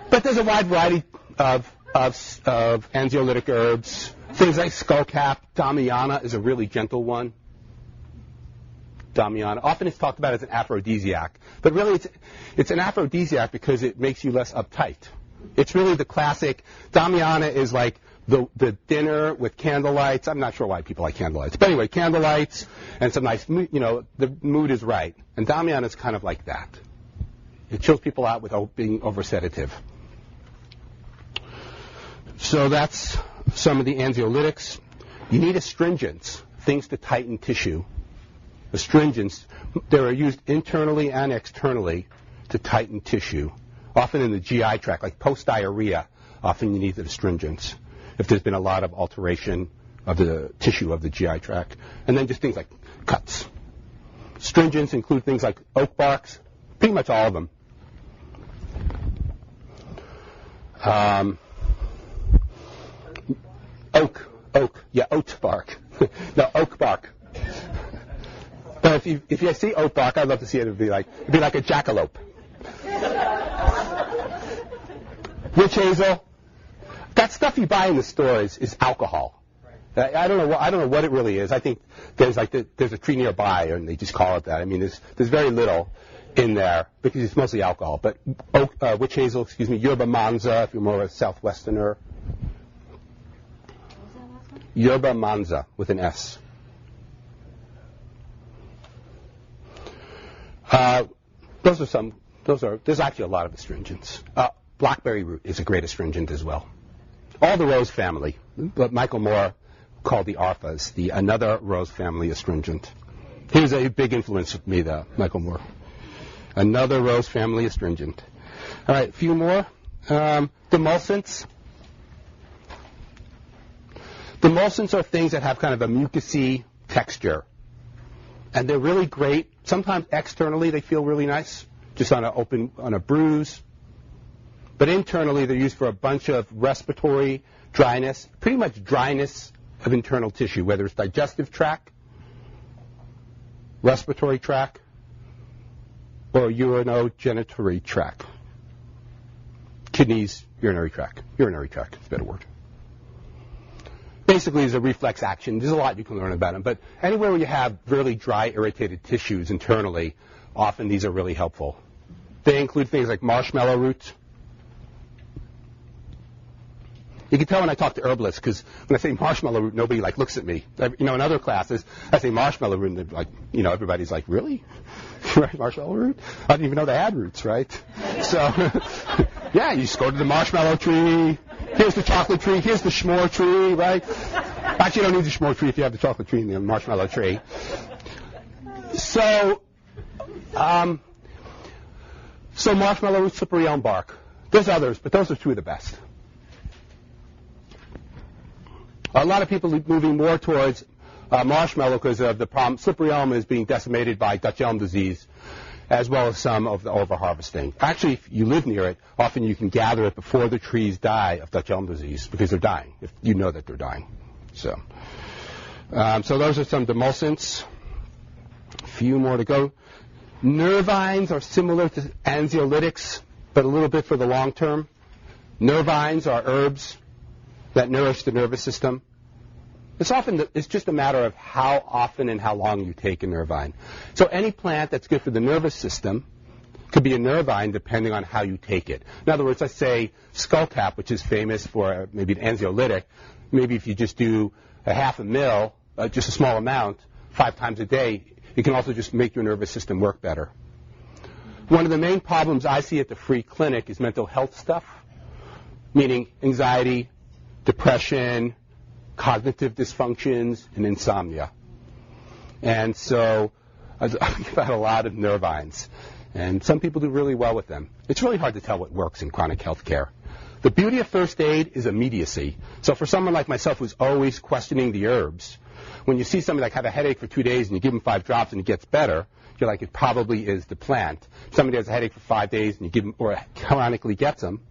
But there's a wide variety of anxiolytic herbs. Things like skullcap. Damiana is a really gentle one. Damiana. Often it's talked about as an aphrodisiac. But really it's an aphrodisiac because it makes you less uptight. It's really the classic. Damiana is like the dinner with candlelights. I'm not sure why people like candlelights. But anyway, candlelights and some nice, the mood is right. And Damiana is kind of like that. It chills people out without being over-sedative. So that's some of the anxiolytics. You need astringents, things to tighten tissue. Astringents, they are used internally and externally to tighten tissue. Often in the GI tract, like post-diarrhea, often you need the astringents if there's been a lot of alteration of the tissue of the GI tract. And then just things like cuts. Astringents include things like oak barks, pretty much all of them. Oat bark. No, oak bark. But if you see oak bark, I'd love to see it. It'd be like a jackalope. Witch hazel. That stuff you buy in the stores is alcohol. I don't know what it really is. I think there's a tree nearby, and they just call it that. There's very little in there because it's mostly alcohol. But witch hazel, yerba manza, if you're more of a southwesterner. Yerba manza with an S. There's actually a lot of astringents. Blackberry root is a great astringent as well. All the rose family, what Michael Moore called the arphas, another rose family astringent. He was a big influence with me, Michael Moore. Another rose family astringent. All right, a few more. Demulcents. Demulcents are things that have kind of a mucousy texture. And they're really great. Sometimes externally they feel really nice, just on a bruise. But internally they're used for a bunch of respiratory dryness, pretty much dryness of internal tissue, whether it's digestive tract respiratory tract, or urinogenitory tract. Kidneys, urinary tract. Urinary tract is a better word. Basically, it's a reflex action. There's a lot you can learn about them. But anywhere where you have really dry, irritated tissues internally, often these are really helpful. They include things like marshmallow roots. You can tell when I talk to herbalists, because when I say marshmallow root, nobody looks at me. In other classes, I say marshmallow root, and everybody's like, really? Right, marshmallow root? I didn't even know they had roots, right? So, yeah, you just go to the marshmallow tree. Here's the chocolate tree. Here's the s'more tree, right? Actually, you don't need the s'more tree if you have the chocolate tree and the marshmallow tree. So marshmallow root, slippery elm bark. There's others, but those are two of the best. A lot of people are moving more towards marshmallow because of the problem. Slippery elm is being decimated by Dutch elm disease, as well as some of the overharvesting. Actually, if you live near it, often you can gather it before the trees die of Dutch elm disease because they're dying, if you know that they're dying. So those are some demulcents. A few more to go. Nervines are similar to anxiolytics, but a little bit for the long term. Nervines are herbs that nourish the nervous system. It's just a matter of how often and how long you take a nervine. So any plant that's good for the nervous system could be a nervine depending on how you take it. In other words, let's say skullcap, which is famous for maybe an anxiolytic, maybe if you just do a half a mil, just a small amount, 5 times a day, it can also just make your nervous system work better. One of the main problems I see at the free clinic is mental health stuff, meaning anxiety, depression, cognitive dysfunctions, and insomnia. And so I've had a lot of nervines, and some people do really well with them. It's really hard to tell what works in chronic health care. The beauty of first aid is immediacy. So for someone like myself who's always questioning the herbs, when you see somebody have a headache for 2 days and you give them 5 drops and it gets better, you're like, it probably is the plant. Somebody has a headache for 5 days and you give them, or chronically gets them,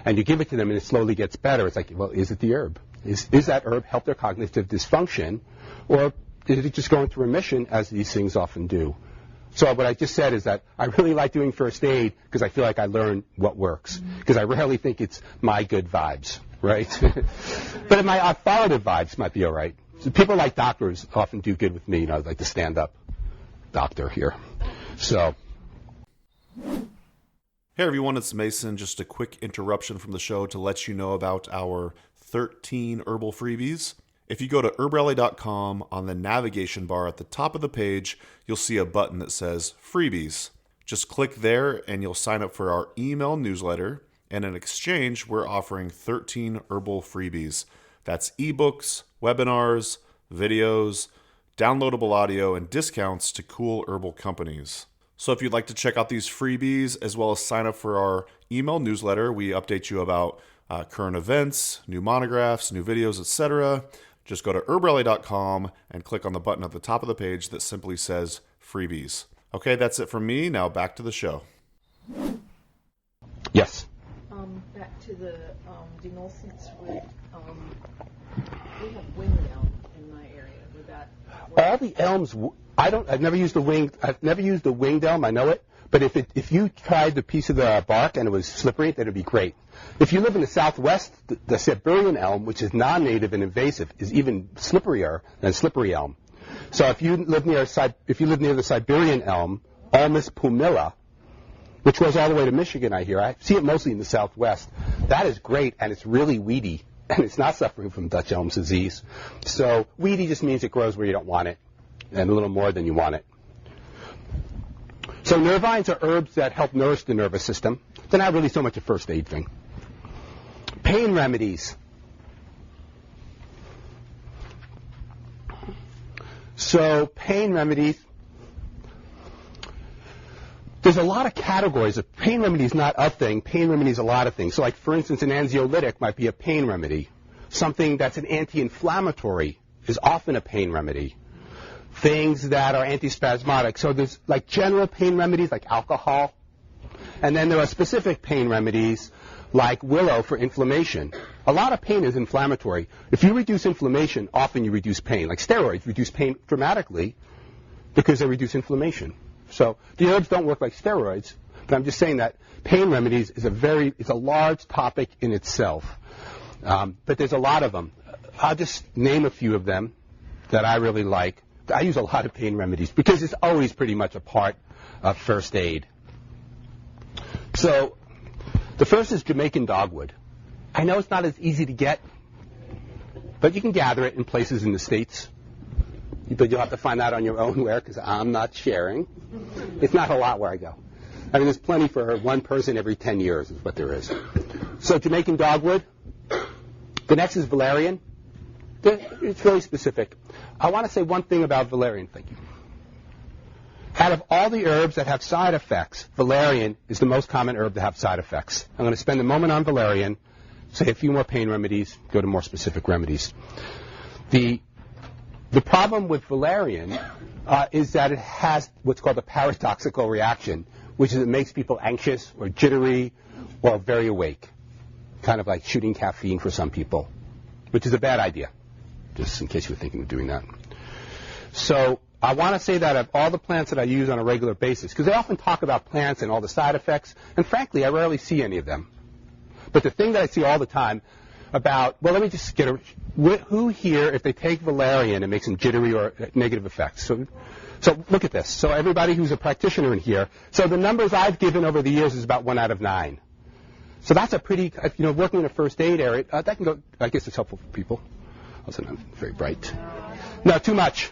and you give it to them and it slowly gets better. It's like, well, is it the herb? Is that herb help their cognitive dysfunction, or did it just go into remission, as these things often do? So what I just said is that I really like doing first aid because I feel like I learn what works, because I rarely think it's my good vibes, right? But my authoritative vibes might be all right. So people like doctors often do good with me, like the stand-up doctor here. So. Hey everyone, it's Mason. Just a quick interruption from the show to let you know about our 13 herbal freebies. If you go to herbrally.com, on the navigation bar at the top of the page, you'll see a button that says Freebies. Just click there and you'll sign up for our email newsletter. And in exchange, we're offering 13 herbal freebies. That's ebooks, webinars, videos, downloadable audio, and discounts to cool herbal companies. So if you'd like to check out these freebies as well as sign up for our email newsletter, we update you about current events, new monographs, new videos, etc. Just go to herbrally.com and click on the button at the top of the page that simply says Freebies. Okay, that's it from me. Now back to the show. Yes. Back to the demulcents root. We have winged elm in my area. Would that work? All the elms. I've never used the winged elm. I know it. But if you tried the piece of the bark and it was slippery, then it'd be great. If you live in the Southwest, the Siberian elm, which is non-native and invasive, is even slipperier than slippery elm. So if you live near the Siberian elm, Ulmus pumila, which goes all the way to Michigan, I hear. I see it mostly in the Southwest. That is great, and it's really weedy, and it's not suffering from Dutch elm disease. So weedy just means it grows where you don't want it, and a little more than you want it. So nervines are herbs that help nourish the nervous system. They're not really so much a first aid thing. Pain remedies. So pain remedies, there's a lot of categories. If pain remedy is not a thing, pain remedy is a lot of things. So like, for instance, an anxiolytic might be a pain remedy. Something that's an anti-inflammatory is often a pain remedy. Things that are antispasmodic. So there's like general pain remedies like alcohol. And then there are specific pain remedies like willow for inflammation. A lot of pain is inflammatory. If you reduce inflammation, often you reduce pain. Like steroids reduce pain dramatically, because they reduce inflammation. So the herbs don't work like steroids, but I'm just saying that pain remedies is it's a large topic in itself. But there's a lot of them. I'll just name a few of them that I really like. I use a lot of pain remedies because it's always pretty much a part of first aid. So the first is Jamaican dogwood. I know it's not as easy to get, but you can gather it in places in the States. But you'll have to find out on your own where, because I'm not sharing. It's not a lot where I go. I mean, there's plenty for one person every 10 years is what there is. So Jamaican dogwood. The next is valerian. It's really specific. I want to say one thing about valerian. Thank you. Out of all the herbs that have side effects, valerian is the most common herb to have side effects. I'm going to spend a moment on valerian, say a few more pain remedies, go to more specific remedies. The problem with valerian is that it has what's called a paradoxical reaction, which is it makes people anxious or jittery or very awake, kind of like shooting caffeine for some people, which is a bad idea, just in case you were thinking of doing that. So I want to say that of all the plants that I use on a regular basis, because they often talk about plants and all the side effects, and frankly, I rarely see any of them. But the thing that I see all the time about, well, let me just get who here, if they take valerian, it makes them jittery or negative effects? So look at this. So everybody who's a practitioner in here, so the numbers I've given over the years is about 1 out of 9. So that's a pretty, working in a first aid area, that can go, I guess it's helpful for people. Also not very bright. No, too much.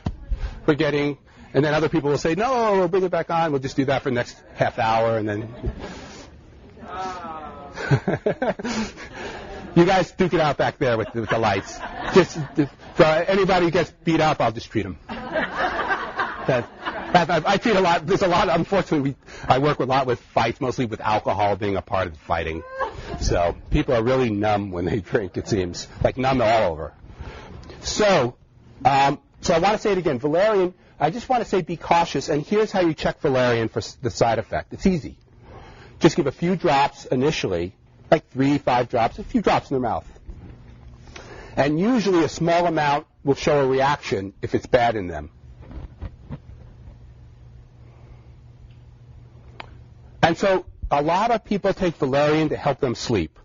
We're getting, and then other people will say, no, we'll bring it back on. We'll just do that for the next half hour, and then. You guys duke it out back there with the lights. Just anybody who gets beat up, I'll just treat them. I treat a lot. There's a lot. Unfortunately, I work a lot with fights, mostly with alcohol being a part of the fighting. So people are really numb when they drink. It seems like numb all over. So I want to say it again. Valerian. I just want to say be cautious. And here's how you check valerian for the side effect. It's easy. Just give a few drops initially, like 3-5 drops, a few drops in their mouth. And usually a small amount will show a reaction if it's bad in them. And so a lot of people take valerian to help them sleep.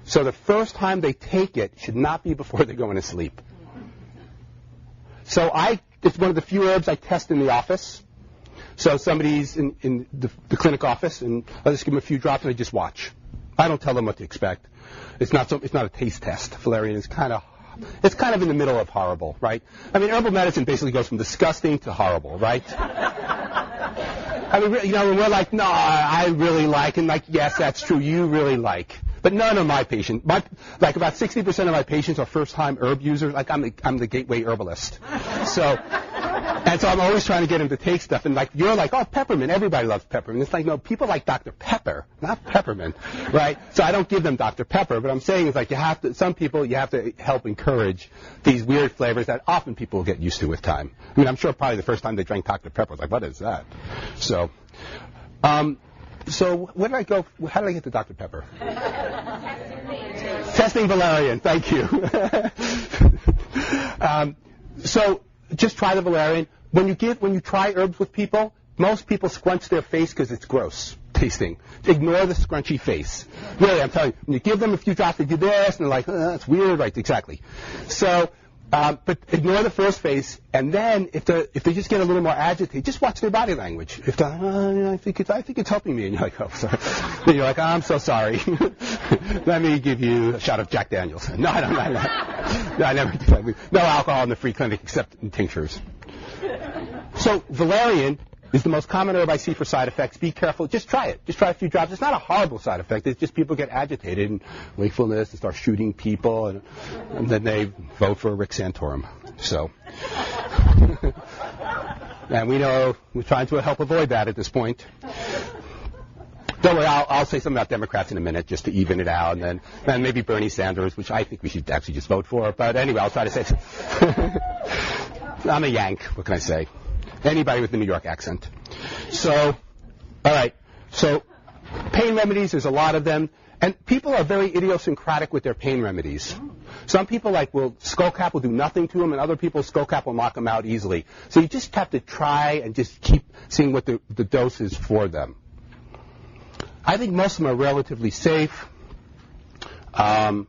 So the first time they take it should not be before they're going to sleep. So it's one of the few herbs I test in the office. So somebody's in the clinic office, and I'll just give them a few drops, and I just watch. I don't tell them what to expect. It's not a taste test. Valerian is kind of in the middle of horrible, right? I mean, herbal medicine basically goes from disgusting to horrible, right? I mean, when we're like, no, I really like, and like, yes, that's true, you really like. But none of my patients, like about 60% of my patients are first-time herb users. Like I'm the gateway herbalist. So I'm always trying to get them to take stuff. And like you're like, oh, peppermint. Everybody loves peppermint. It's like, no, people like Dr. Pepper, not peppermint, right? So I don't give them Dr. Pepper. But I'm saying is like some people you have to help encourage these weird flavors that often people get used to with time. I mean, I'm sure probably the first time they drank Dr. Pepper was like, what is that? So where did I go? How did I get to Dr. Pepper? Testing valerian. Thank you. So just try the valerian. When you try herbs with people, most people scrunch their face because it's gross tasting. Ignore the scrunchy face. Really, I'm telling you. When you give them a few drops, they do this, and they're like, that's weird. Right, exactly. So, but ignore the first face, and then if they just get a little more agitated, just watch their body language. If they're, I think it's helping me, and you're like, oh, sorry. Then you're like, I'm so sorry. Let me give you a shot of Jack Daniels. No, I don't. No, I never do that. No alcohol in the free clinic except in tinctures. So valerian is the most common herb I see for side effects. Be careful. Just try it. Just try a few drops. It's not a horrible side effect. It's just people get agitated and wakefulness and start shooting people, and then they vote for Rick Santorum. So, and we know we're trying to help avoid that at this point. Don't worry, I'll say something about Democrats in a minute just to even it out, and then maybe Bernie Sanders, which I think we should actually just vote for. But anyway, I'll try to say I'm a Yank. What can I say? Anybody with a New York accent. So, all right. So, pain remedies, there's a lot of them. And people are very idiosyncratic with their pain remedies. Some people skullcap will do nothing to them, and other people skullcap will knock them out easily. So you just have to try and just keep seeing what the dose is for them. I think most of them are relatively safe. But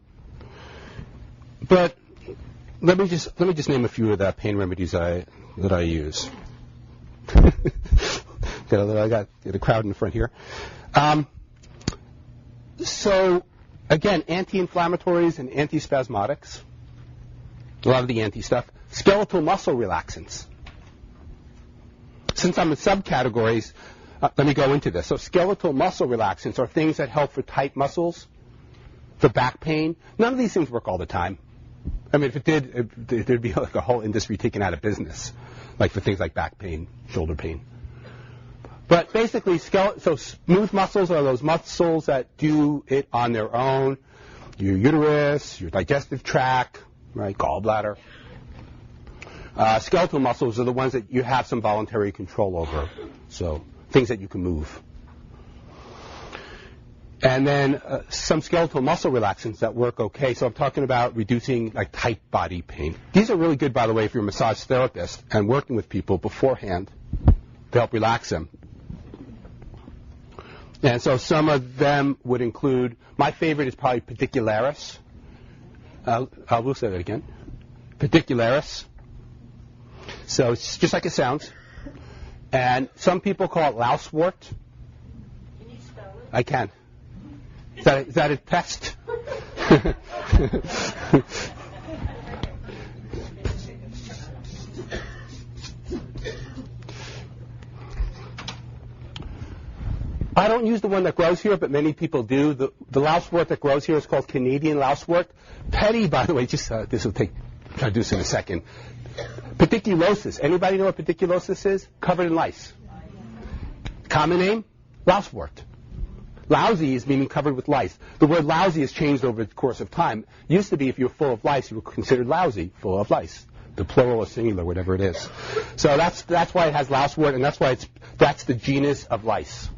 let me just name a few of the pain remedies that I use. I got a crowd in the front here. So again, anti-inflammatories and antispasmodics. A lot of the anti stuff. Skeletal muscle relaxants. Since I'm in subcategories, let me go into this. So skeletal muscle relaxants are things that help for tight muscles, for back pain. None of these things work all the time. I mean, if it did, there'd be like a whole industry taken out of business, like for things like back pain, shoulder pain. But basically, so smooth muscles are those muscles that do it on their own. Your uterus, your digestive tract, right, gallbladder. Skeletal muscles are the ones that you have some voluntary control over. So things that you can move. And then some skeletal muscle relaxants that work okay. So I'm talking about reducing like tight body pain. These are really good, by the way, if you're a massage therapist and working with people beforehand to help relax them. And so some of them would include, my favorite is probably pedicularis. I will say that again. Pedicularis. So it's just like it sounds. And some people call it lousewort. Can you spell it? I can. Is that a test? I don't use the one that grows here, but many people do. The lousewort that grows here is called Canadian lousewort. Petty, by the way, this will take, I'll try to do this in a second. Pediculosis. Anybody know what pediculosis is? Covered in lice. Common name? Lousewort. Lousy is meaning covered with lice. The word lousy has changed over the course of time. It used to be if you were full of lice, you were considered lousy, full of lice. The plural or singular, whatever it is. So that's why it has lousewort, and that's why that's the genus of lice.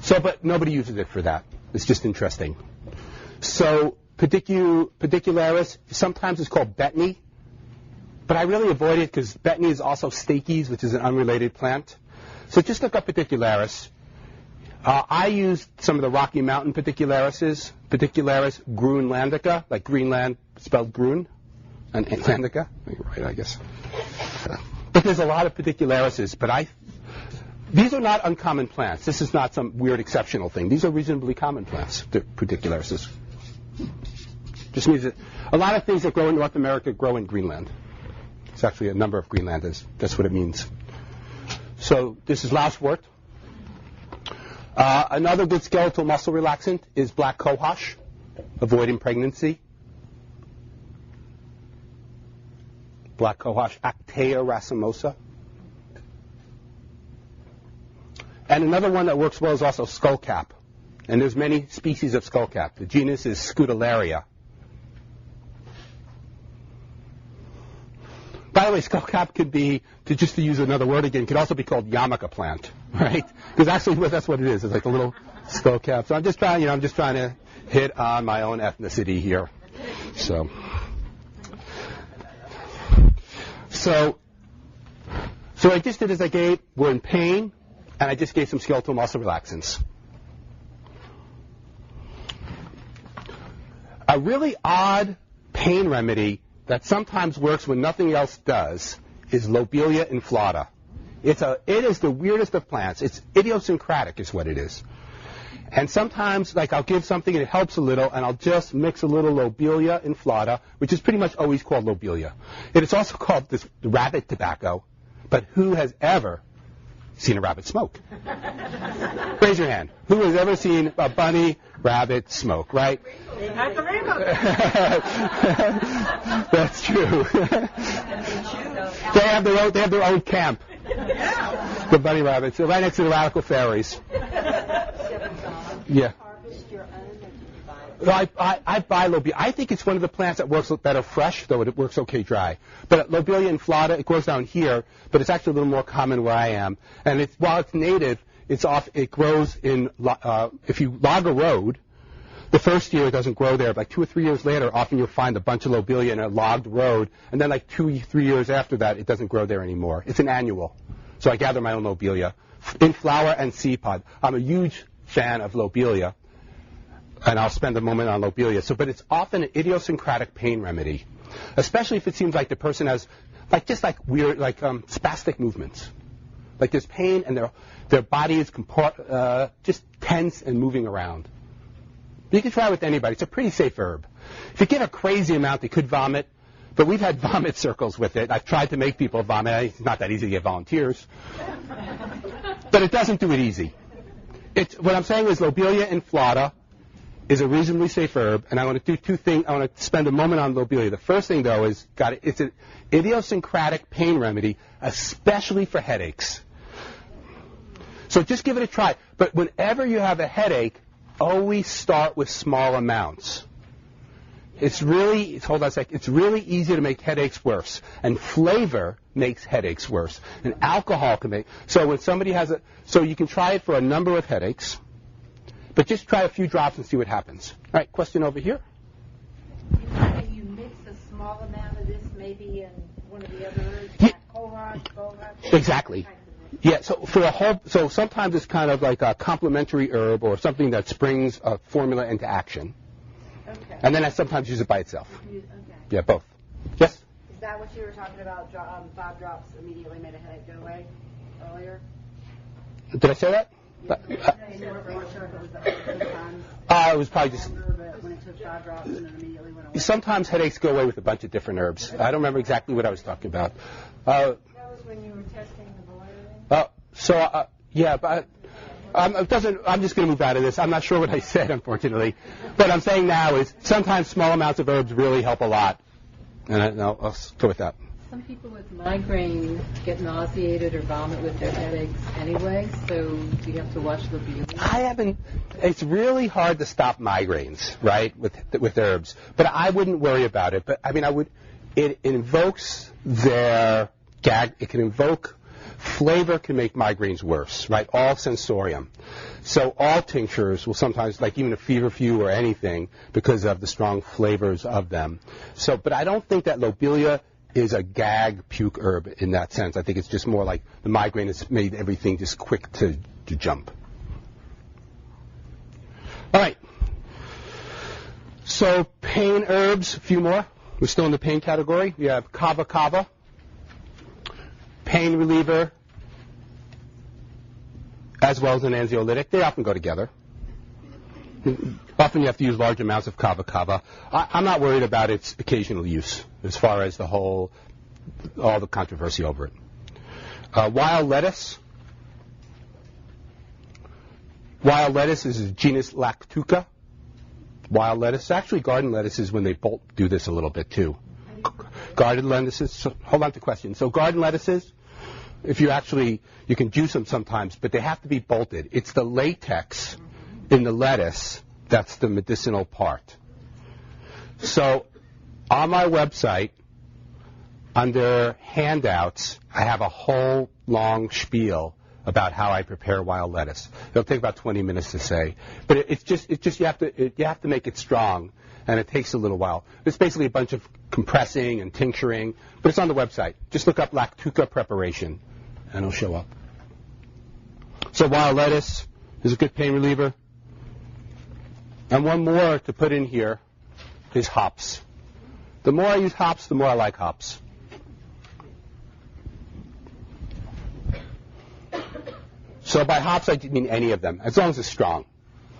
So, but nobody uses it for that. It's just interesting. So pedicularis sometimes is called betony, but I really avoid it because betony is also Stakes, which is an unrelated plant. So just look up pedicularis. I used some of the Rocky Mountain pedicularis grunlandica, like Greenland spelled grun, and landica. Right, I guess. But there's a lot of pedicularis, but these are not uncommon plants. This is not some weird exceptional thing. These are reasonably common plants, the pedicularis. Just means that a lot of things that grow in North America grow in Greenland. It's actually a number of Greenlanders. That's what it means. So this is lousewort. Another good skeletal muscle relaxant is black cohosh, avoiding pregnancy. Black cohosh, Actea racemosa. And another one that works well is also skullcap. And there's many species of skullcap. The genus is Scutellaria. By the way, skullcap could be, just to use another word again, could also be called yarmulke plant, right? Because actually that's what it is. It's like a little skullcap. So I'm just trying to hit on my own ethnicity here. So what I just did is we're in pain, and I just gave some skeletal muscle relaxants. A really odd pain remedy that sometimes works when nothing else does is Lobelia inflata. It is the weirdest of plants. It's idiosyncratic is what it is. And sometimes, I'll give something and it helps a little, and I'll just mix a little Lobelia inflata, which is pretty much always called Lobelia. It is also called this rabbit tobacco, but who has ever seen a rabbit smoke? Raise your hand. Who has ever seen a bunny rabbit smoke, right? At the rainbow. That's true. They have their own camp. The bunny rabbits. They're right next to the radical fairies. Yeah. I buy Lobelia. I think it's one of the plants that works better fresh, though it works okay dry. But Lobelia inflata, it grows down here, but it's actually a little more common where I am. And while it's native, it grows in, if you log a road, The first year it doesn't grow there, but like 2 or 3 years later, often you'll find a bunch of lobelia in a logged road, and then like 2 or 3 years after that, it doesn't grow there anymore. It's an annual. So I gather my own lobelia in flower and seed pod. I'm a huge fan of lobelia, and I'll spend a moment on lobelia. But it's often an idiosyncratic pain remedy, especially if it seems like the person has just weird, spastic movements. Like there's pain and their body is just tense and moving around. You can try it with anybody. It's a pretty safe herb. If you give a crazy amount, they could vomit, but we've had vomit circles with it. I've tried to make people vomit. It's not that easy to get volunteers. But it doesn't do it easy. What I'm saying is lobelia inflata is a reasonably safe herb, and I want to do 2 things. I want to spend a moment on lobelia. The first thing, though, is it's an idiosyncratic pain remedy, especially for headaches. So just give it a try. But whenever you have a headache, always start with small amounts. It's really easy to make headaches worse. And flavor makes headaches worse. And alcohol can make, so when somebody so you can try it for a number of headaches, but just try a few drops and see what happens. All right, question over here. You mix a small amount of this maybe in one of the other herbs, kohlrabi. Exactly. Yeah, so sometimes it's kind of like a complementary herb or something that springs a formula into action. Okay. And then I sometimes use it by itself. Okay. Yeah, both. Yes? Is that what you were talking about? 5 drops immediately made a headache go away earlier? Did I say that? You weren't sure if it was the herb sometimes. It was probably just... But when it took 5 drops and it immediately went away. Sometimes headaches go away with a bunch of different herbs. I don't remember exactly what I was talking about. That was when you were testing the boiling? Yeah, but I'm just going to move out of this. I'm not sure what I said, unfortunately. What I'm saying now is sometimes small amounts of herbs really help a lot. And I'll go with that. Some people with migraine get nauseated or vomit with their headaches anyway, so do you have to watch the beauty? It's really hard to stop migraines, right, with herbs. But I wouldn't worry about it. But, it invokes their gag. It can invoke flavor can make migraines worse, right? All sensorium. So all tinctures will sometimes, like even a feverfew or anything, because of the strong flavors of them. But I don't think that lobelia is a gag puke herb in that sense. I think it's just more like the migraine has made everything just quick to jump. All right. So pain herbs, a few more. We're still in the pain category. We have kava, pain reliever, as well as an anxiolytic. They often go together. Often you have to use large amounts of kava. I'm not worried about its occasional use as far as all the controversy over it. Wild lettuce. Wild lettuce is a genus Lactuca. Wild lettuce. Actually, garden lettuces, when they bolt, do this a little bit too. Garden lettuces. So, hold on to questions. So garden lettuces, you can juice them sometimes, but they have to be bolted. It's the latex in the lettuce that's the medicinal part. So on my website, under handouts, I have a whole long spiel about how I prepare wild lettuce. It'll take about 20 minutes to say, but it's just you have to make it strong, and it takes a little while. It's basically a bunch of compressing and tincturing, but it's on the website. Just look up Lactuca preparation, and it'll show up. So wild lettuce is a good pain reliever. And one more to put in here is hops. The more I use hops, the more I like hops. So by hops, I mean any of them, as long as it's strong.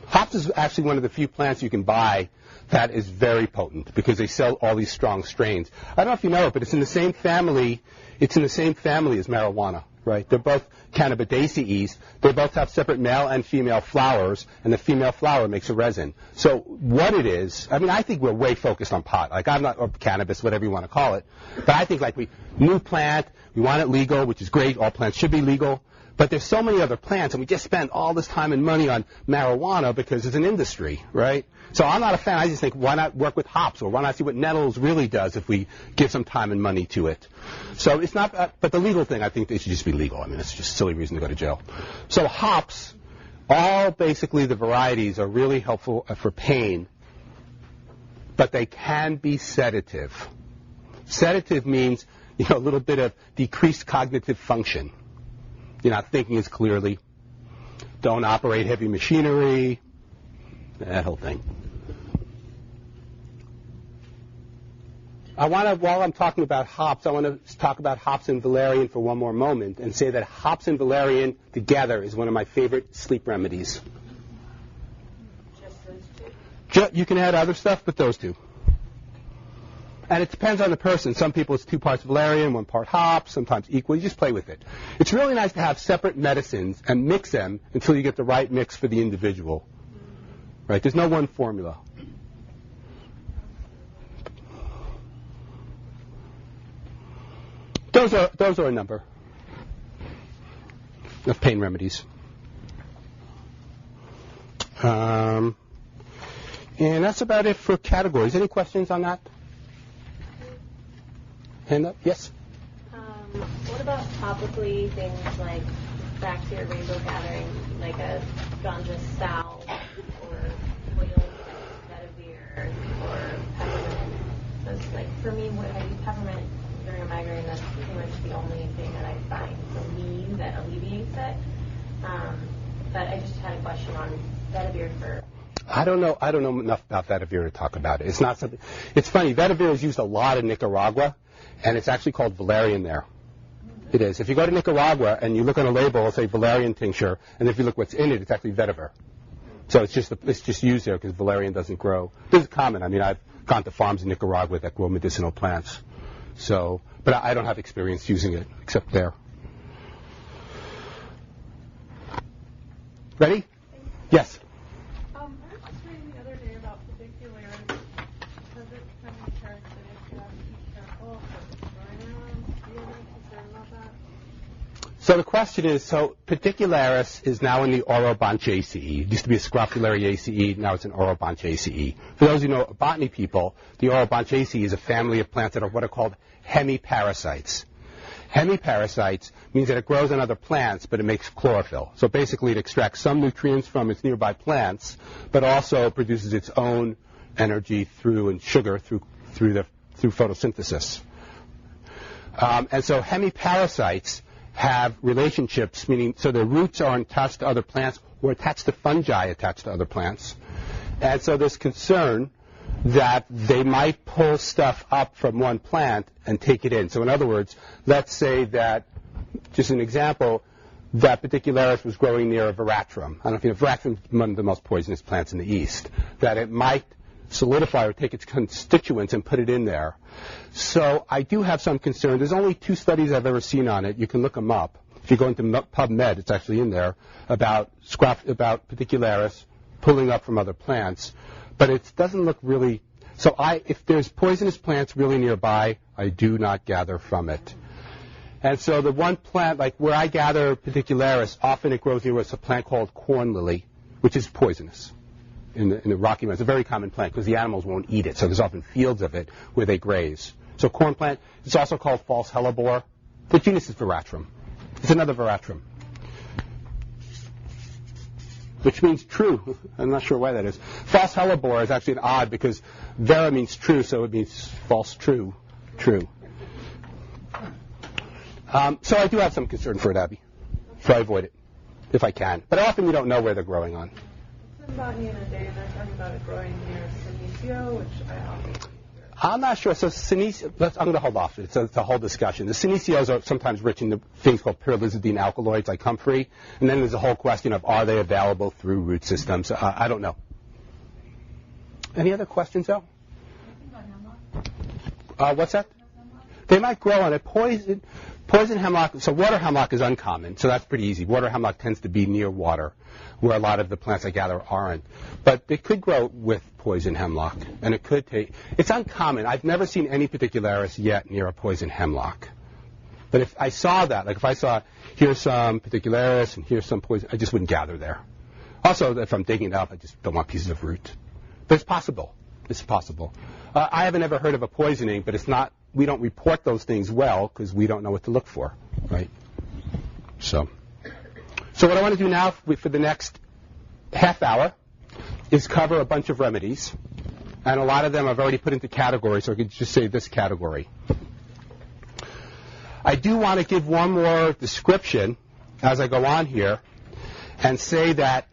Hops is actually one of the few plants you can buy that is very potent because they sell all these strong strains. I don't know if you know it, but it's in the same family. It's in the same family as marijuana, right? They're both Cannabidaceae. They both have separate male and female flowers, and the female flower makes a resin. So what it is, I think we're way focused on pot. Like I'm not, or cannabis, whatever you want to call it. But I think new plant, we want it legal, which is great. All plants should be legal. But there's so many other plants, and we just spend all this time and money on marijuana because it's an industry, right? So I'm not a fan. I just think, why not work with hops, or why not see what nettles really does if we give some time and money to it? So it's not, but the legal thing, I think they should just be legal. It's just a silly reason to go to jail. So hops, All basically the varieties are really helpful for pain, but they can be sedative. Sedative means, a little bit of decreased cognitive function. You're not thinking as clearly. Don't operate heavy machinery, that whole thing. While I'm talking about hops, I want to talk about hops and valerian for one more moment and say that hops and valerian together is one of my favorite sleep remedies. Just those two? You can add other stuff, but those two. And it depends on the person. Some people it's 2 parts valerian, 1 part hops, sometimes equal. You just play with it. It's really nice to have separate medicines and mix them until you get the right mix for the individual. Right? There's no one formula. Those are a number of pain remedies. And that's about it for categories. Any questions on that? Hand up? Yes? What about topically things like bacteria rainbow gathering, like a ganja salve or oil vetiver or peppermint? Because, for me, I use peppermint during a migraine. That's pretty much the only thing that I find for me that alleviates it. But I just had a question on vetiver for. I don't know enough about vetiver to talk about it. It's not something. It's funny. Vetiver is used a lot in Nicaragua, and it's actually called valerian there. It is. If you go to Nicaragua and you look on a label, it'll say valerian tincture, and if you look what's in it, it's actually vetiver. So it's just used there because valerian doesn't grow. This is common. I mean, I've gone to farms in Nicaragua that grow medicinal plants. So, but I don't have experience using it except there. Ready? Yes. I was just reading the other day about pedicularis. Does it become parasitic? You have to be careful for growing around. Do you have any concern about that? So the question is, pedicularis is now in the Orobonchaceae. It used to be a Scrophulariaceae, now it's an Orobonchaceae. For those who know botany people, the Orobonchaceae is a family of plants that are what are called hemiparasites. Hemiparasites means that it grows on other plants, but it makes chlorophyll. So basically it extracts some nutrients from its nearby plants, but also produces its own energy through sugar through photosynthesis. And so hemiparasites have relationships, meaning so their roots are attached to other plants or attached to fungi attached to other plants. And so there's concern that they might pull stuff up from one plant and take it in. So in other words, let's say that, just an example, that pedicularis was growing near a veratrum. I don't know if you know, veratrum is one of the most poisonous plants in the East. That it might solidify or take its constituents and put it in there. So I do have some concern. There's only 2 studies I've ever seen on it. You can look them up. If you go into PubMed, it's actually in there, about pedicularis pulling up from other plants. But it doesn't look really. So if there's poisonous plants really nearby, I do not gather from it. And so the one plant, like where I gather pedicularis, often it grows near a plant called corn lily, which is poisonous in the Rocky Mountains. It's a very common plant because the animals won't eat it. So there's often fields of it where they graze. So corn plant, it's also called false hellebore. The genus is veratrum. It's another veratrum, which means true. I'm not sure why that is. False hellebore is actually an odd because vera means true, so it means false true. So I do have some concern for it, Abby. So I avoid it if I can. But often we don't know where they're growing on. It's in botany in a day, and they're talking about it growing near Senescence, which I obviously. I'm not sure. So I'm going to hold off. It's a whole discussion. The Senescios are sometimes rich in the things called pyrrolizidine alkaloids like comfrey. And then there's a whole question of are they available through root systems? I don't know. Any other questions, though? What's that? They might grow on it. Poison hemlock, so water hemlock is uncommon, so that's pretty easy. Water hemlock tends to be near water, where a lot of the plants I gather aren't. But it could grow with poison hemlock, and it's uncommon. I've never seen any pedicularis yet near a poison hemlock. But if I saw that, like if I saw, here's some pedicularis and here's some poison, I just wouldn't gather there. Also, if I'm digging it up, I just don't want pieces of root. But it's possible. It's possible. I haven't ever heard of a poisoning, but it's not. We don't report those things well because we don't know what to look for, right? So what I want to do now for the next half hour is cover a bunch of remedies, and a lot of them I've already put into categories, so I could just say this category. I do want to give one more description as I go on here and say that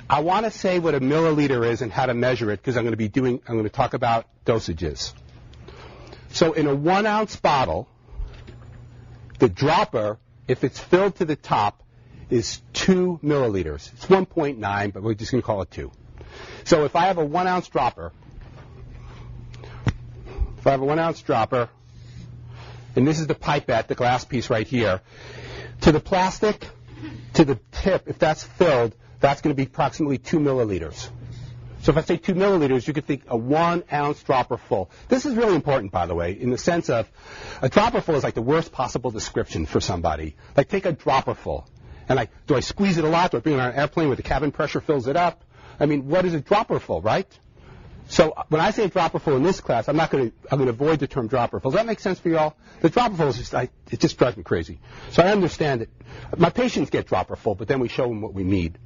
I want to say what a milliliter is and how to measure it, because I'm going to talk about dosages. So in a 1 ounce bottle, the dropper, if it's filled to the top, is 2 milliliters. It's 1.9, but we're just going to call it 2. So if I have a 1 ounce dropper, and this is the pipette, the glass piece right here, to the plastic, to the tip, if that's filled, that's going to be approximately 2 milliliters. So if I say 2 milliliters, you could think a 1 ounce dropper full. This is really important, by the way, in the sense of a dropper full is like the worst possible description for somebody. Like, take a dropper full. And like, do I squeeze it a lot? Do I bring it on an airplane where the cabin pressure fills it up? I mean, what is a dropper full, right? So when I say a dropper full in this class, I'm going to avoid the term dropper full. Does that make sense for you all? The dropper full is just, it just drives me crazy. So I understand it. My patients get dropper full, but then we show them what we need.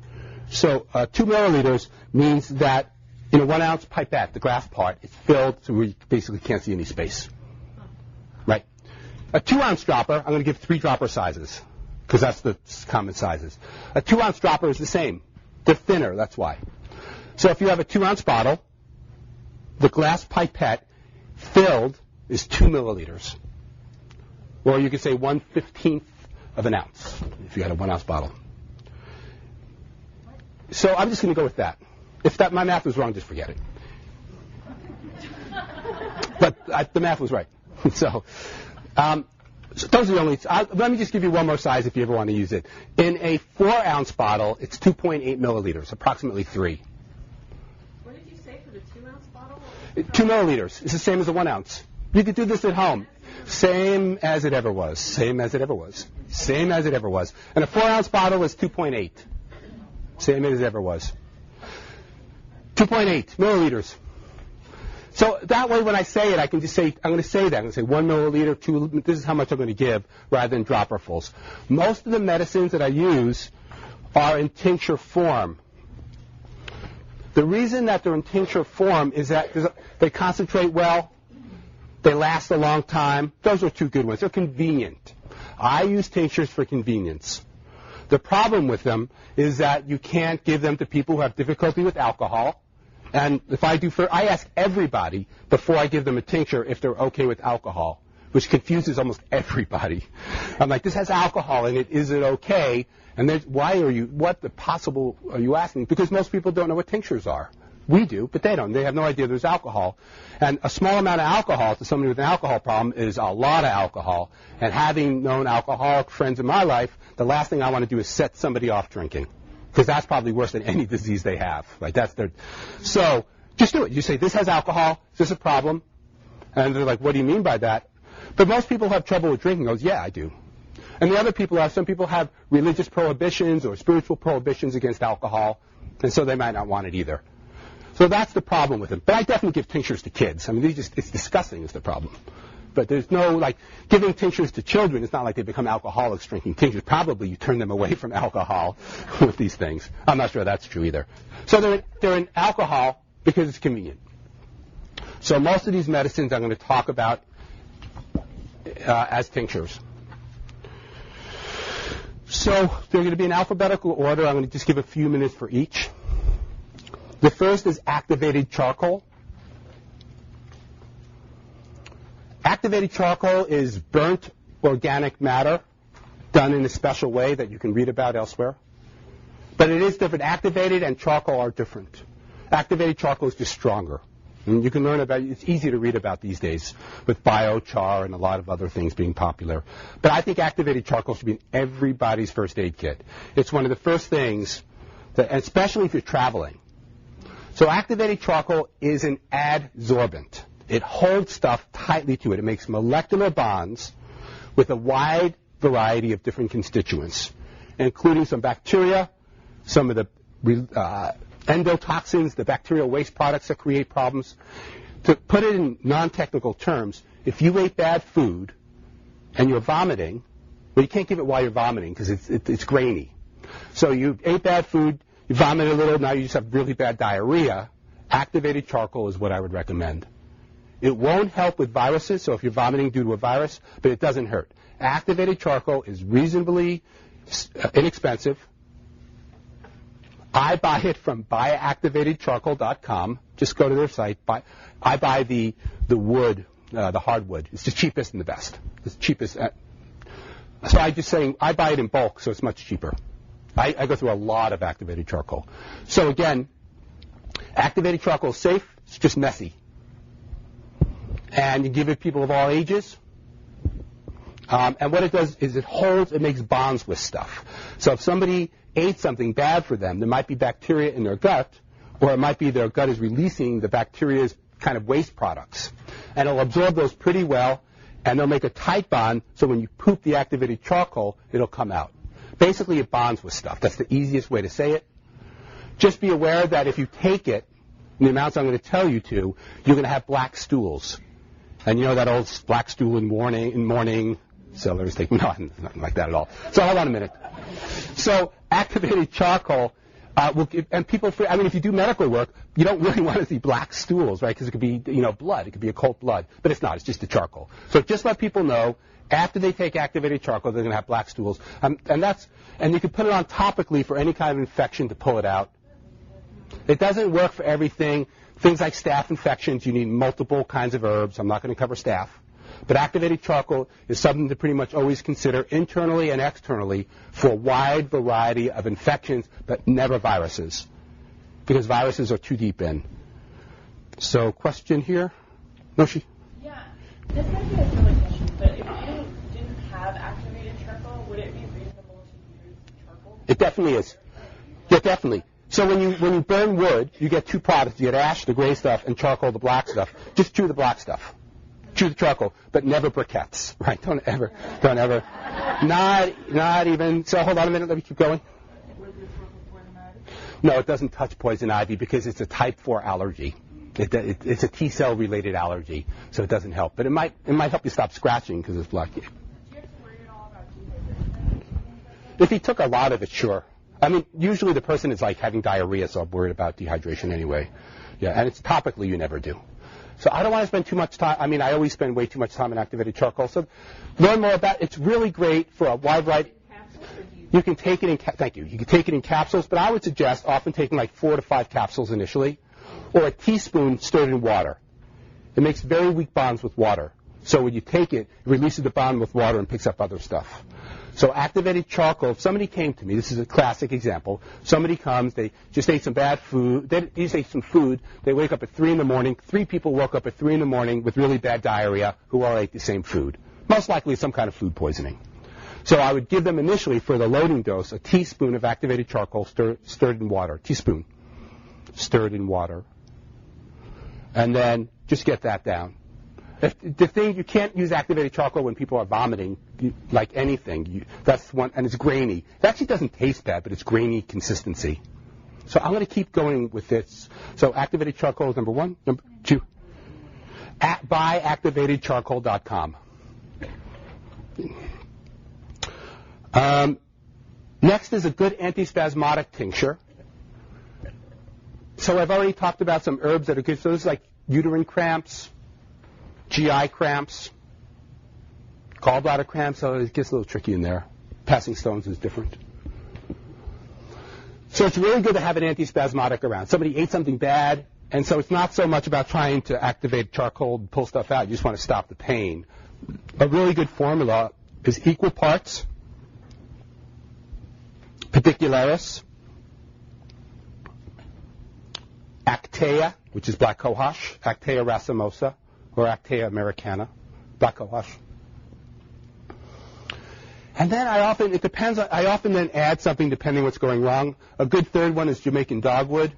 So 2 milliliters means that in a 1 ounce pipette, the glass part, it's filled to where you basically can't see any space. Right? A 2 ounce dropper, I'm going to give 3 dropper sizes, because that's the common sizes. A 2 ounce dropper is the same. They're thinner, that's why. So if you have a 2 ounce bottle, the glass pipette filled is 2 milliliters. Or you could say 1/15 of an ounce if you had a 1 ounce bottle. So I'm just going to go with that. If my math was wrong, just forget it. But the math was right. So those are the only. Let me just give you one more size if you ever want to use it. In a 4 ounce bottle, it's 2.8 milliliters, approximately 3. What did you say for the 2 ounce bottle? 2 milliliters. It's the same as a 1 ounce. You could do this at home. Same as it ever was. Same as it ever was. Same as it ever was. And a 4 ounce bottle is 2.8. Same as it ever was. 2.8 milliliters. So that way when I say it, I can just say, I'm going to say that. I'm going to say 1 milliliter, 2, this is how much I'm going to give, rather than dropperfuls. Most of the medicines that I use are in tincture form. The reason that they're in tincture form is that they concentrate well, they last a long time. Those are 2 good ones. They're convenient. I use tinctures for convenience. The problem with them is that you can't give them to people who have difficulty with alcohol. And if I ask everybody before I give them a tincture if they're okay with alcohol, which confuses almost everybody. I'm like, this has alcohol in it. Is it okay? And what the possible are you asking? Because most people don't know what tinctures are. We do, but they don't. They have no idea there's alcohol. And a small amount of alcohol to somebody with an alcohol problem is a lot of alcohol. And having known alcoholic friends in my life, the last thing I want to do is set somebody off drinking. Because that's probably worse than any disease they have. Right? So just do it. You say, this has alcohol. Is this a problem? And they're like, what do you mean by that? But most people who have trouble with drinking goes, yeah, I do. And the other people some people have religious prohibitions or spiritual prohibitions against alcohol. And so they might not want it either. So that's the problem with them. But I definitely give tinctures to kids. I mean, it's disgusting is the problem. But there's no, giving tinctures to children, it's not like they become alcoholics drinking tinctures. Probably you turn them away from alcohol with these things. I'm not sure that's true either. So they're in alcohol because it's convenient. So most of these medicines I'm going to talk about as tinctures. So they're going to be in alphabetical order. I'm going to just give a few minutes for each. The first is activated charcoal. Activated charcoal is burnt organic matter done in a special way that you can read about elsewhere. But it is different. Activated and charcoal are different. Activated charcoal is just stronger. And you can learn about it. It's easy to read about these days with biochar and a lot of other things being popular. But I think activated charcoal should be in everybody's first aid kit. It's one of the first things, especially if you're traveling. So activated charcoal is an adsorbent. It holds stuff tightly to it. It makes molecular bonds with a wide variety of different constituents, including some bacteria, some of the endotoxins, the bacterial waste products that create problems. To put it in non-technical terms, if you ate bad food and you're vomiting, well, you can't give it while you're vomiting because it's grainy. So you ate bad food, You vomit a little, now you just have really bad diarrhea. Activated charcoal is what I would recommend. It won't help with viruses, so if you're vomiting due to a virus, but it doesn't hurt. Activated charcoal is reasonably inexpensive. I buy it from buyactivatedcharcoal.com. Just go to their site. I buy the wood, the hardwood. It's the cheapest and the best. It's cheapest. So I'm just saying I buy it in bulk, so it's much cheaper. I go through a lot of activated charcoal. So again, activated charcoal is safe. It's just messy. And you give it people of all ages. And what it does is it makes bonds with stuff. So if somebody ate something bad for them, there might be bacteria in their gut, or it might be their gut is releasing the bacteria's kind of waste products. And it'll absorb those pretty well, and they'll make a tight bond, so when you poop the activated charcoal, it'll come out. Basically, it bonds with stuff. That's the easiest way to say it. Just be aware that if you take it, in the amounts I'm going to tell you to, you're going to have black stools. And you know that old black stool in morning, so there's nothing like that at all. So hold on a minute. So activated charcoal will give, and people, if you do medical work, you don't really want to see black stools, right? Because it could be, blood. It could be occult blood. But it's not. It's just the charcoal. So just let people know, after they take activated charcoal, they're going to have black stools. And you can put it on topically for any kind of infection to pull it out. It doesn't work for everything. Things like staph infections, you need multiple kinds of herbs. I'm not going to cover staph. But activated charcoal is something to pretty much always consider internally and externally for a wide variety of infections, but never viruses, because viruses are too deep in. So, question here? No, Yeah, this might be a silly question, but if you didn't have activated charcoal, would it be reasonable to use charcoal? It definitely is. Yeah, definitely. So when you burn wood, you get two products. You get ash, the gray stuff, and charcoal, the black stuff. Just chew the black stuff. Chew the charcoal, but never briquettes, right? Don't ever. Not even. So hold on a minute. Let me keep going. No, it doesn't touch poison ivy because it's a type 4 allergy. It's a T-cell related allergy, so it doesn't help. But it might help you stop scratching because it's black. Do you have to worry at all about dehydration? If he took a lot of it, sure. Usually the person is like having diarrhea, so I'm worried about dehydration anyway. Yeah, and it's topically you never do. So I don't want to spend too much time. I always spend way too much time on activated charcoal. So learn more about it. It's really great for a wide variety. You can take it in. Thank you. You can take it in capsules, but I would suggest often taking like 4 to 5 capsules initially, or a teaspoon stirred in water. It makes very weak bonds with water. So when you take it, it releases the bond with water and picks up other stuff. So activated charcoal, if somebody came to me, this is a classic example, somebody comes, they just ate some bad food, they just ate some food, they wake up at 3 in the morning, 3 people woke up at 3 in the morning with really bad diarrhea who all ate the same food. Most likely some kind of food poisoning. So I would give them initially for the loading dose a teaspoon of activated charcoal stirred in water, teaspoon, stirred in water. And then just get that down. The thing, you can't use activated charcoal when people are vomiting, like anything. That's one, and it's grainy. It actually doesn't taste bad, but it's grainy consistency. So I'm going to keep going with this. So activated charcoal is number 1. Number 2, buyactivatedcharcoal.com. Next is a good antispasmodic tincture. So I've already talked about some herbs that are good. So this is like uterine cramps, GI cramps, gallbladder cramps, so it gets a little tricky in there. Passing stones is different. So it's really good to have an antispasmodic around. Somebody ate something bad, and so it's not so much about trying to activate charcoal and pull stuff out. You just want to stop the pain. A really good formula is equal parts pedicularis, Actea, which is black cohosh, Actea racemosa, or Actea americana, black cohosh. And then I often then add something depending what's going wrong. A good third one is Jamaican dogwood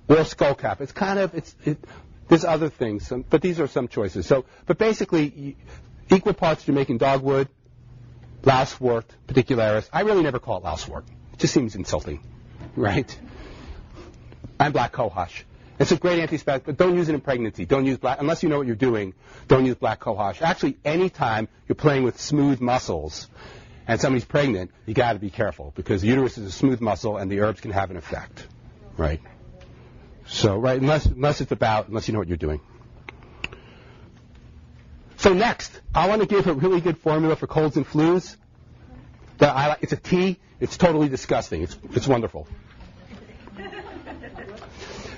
or skullcap. There's other things, but these are some choices. But basically, equal parts Jamaican dogwood, lousewort, pedicularis. I really never call it lousewort. It just seems insulting, right? And black cohosh. It's a great antispasmodic, but don't use it in pregnancy. Don't use black, unless you know what you're doing, don't use black cohosh. Actually, anytime you're playing with smooth muscles, and somebody's pregnant, you got to be careful because the uterus is a smooth muscle and the herbs can have an effect, right? So, right, unless you know what you're doing. So next, I want to give a really good formula for colds and flus. It's a tea. It's totally disgusting. It's wonderful.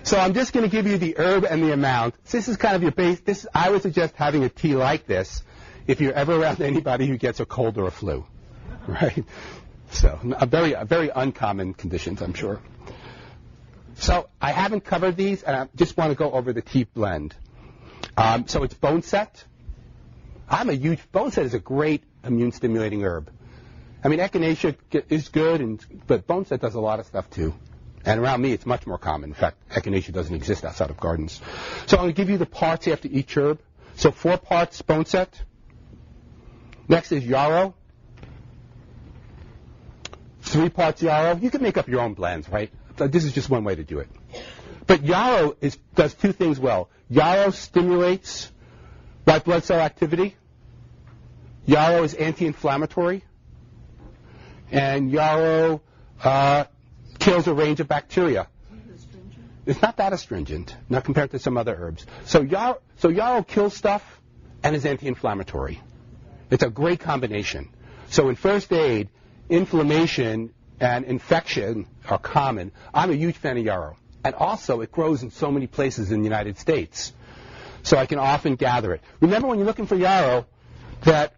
So I'm just going to give you the herb and the amount. So this is kind of your base. I would suggest having a tea like this if you're ever around anybody who gets a cold or a flu, right? So a very uncommon conditions, I'm sure. So I haven't covered these, and I just want to go over the tea blend. So it's bone set. Bone set is a great immune stimulating herb. I mean, echinacea is good, but bone set does a lot of stuff too. And around me, it's much more common. In fact, echinacea doesn't exist outside of gardens. So I'm going to give you the parts after each herb. So 4 parts bone set. Next is yarrow. 3 parts yarrow. You can make up your own blends, right? This is just one way to do it. But yarrow does 2 things well. Yarrow stimulates white blood cell activity. Yarrow is anti-inflammatory. And yarrow kills a range of bacteria. It's not that astringent, not compared to some other herbs. So yarrow kills stuff and is anti-inflammatory. It's a great combination. So in first aid, inflammation and infection are common. I'm a huge fan of yarrow. And also, it grows in so many places in the United States. So I can often gather it. Remember when you're looking for yarrow, that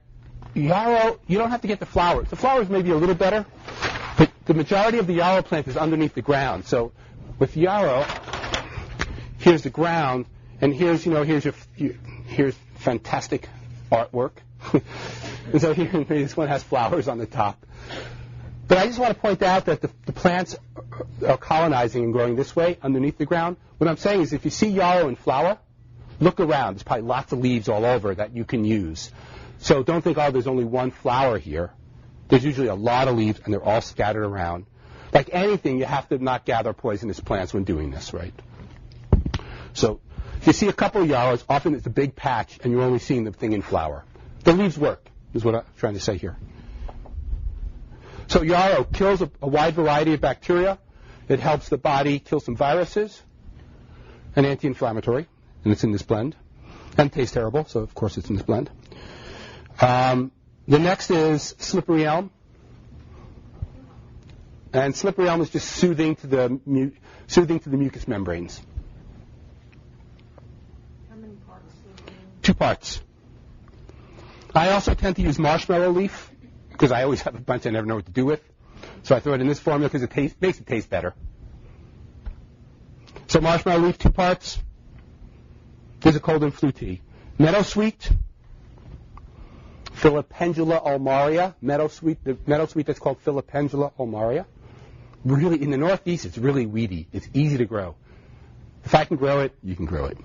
yarrow, you don't have to get the flowers. The flowers may be a little better, but the majority of the yarrow plant is underneath the ground. So with yarrow, here's the ground, and here's fantastic artwork. And so here, this one has flowers on the top. But I just want to point out that the plants are colonizing and growing this way underneath the ground. What I'm saying is if you see yarrow in flower, look around. There's probably lots of leaves all over that you can use. So don't think, there's only one flower here. There's usually a lot of leaves, and they're all scattered around. Like anything, you have to not gather poisonous plants when doing this, right? So if you see a couple of yarrows, often it's a big patch, and you're only seeing the thing in flower. The leaves work, is what I'm trying to say here. So yarrow kills a wide variety of bacteria. It helps the body kill some viruses, and anti-inflammatory, and it's in this blend. And tastes terrible, so of course it's in this blend. The next is slippery elm. And slippery elm is just soothing to the mucous membranes. How many parts? 2 parts. I also tend to use marshmallow leaf because I always have a bunch I never know what to do with. So I throw it in this formula because it makes it taste better. So marshmallow leaf, 2 parts. There's a cold and flu tea. Meadowsweet, Filipendula ulmaria, the meadowsweet that's called Filipendula ulmaria. Really, in the Northeast, it's really weedy. It's easy to grow. If I can grow it, you can grow it.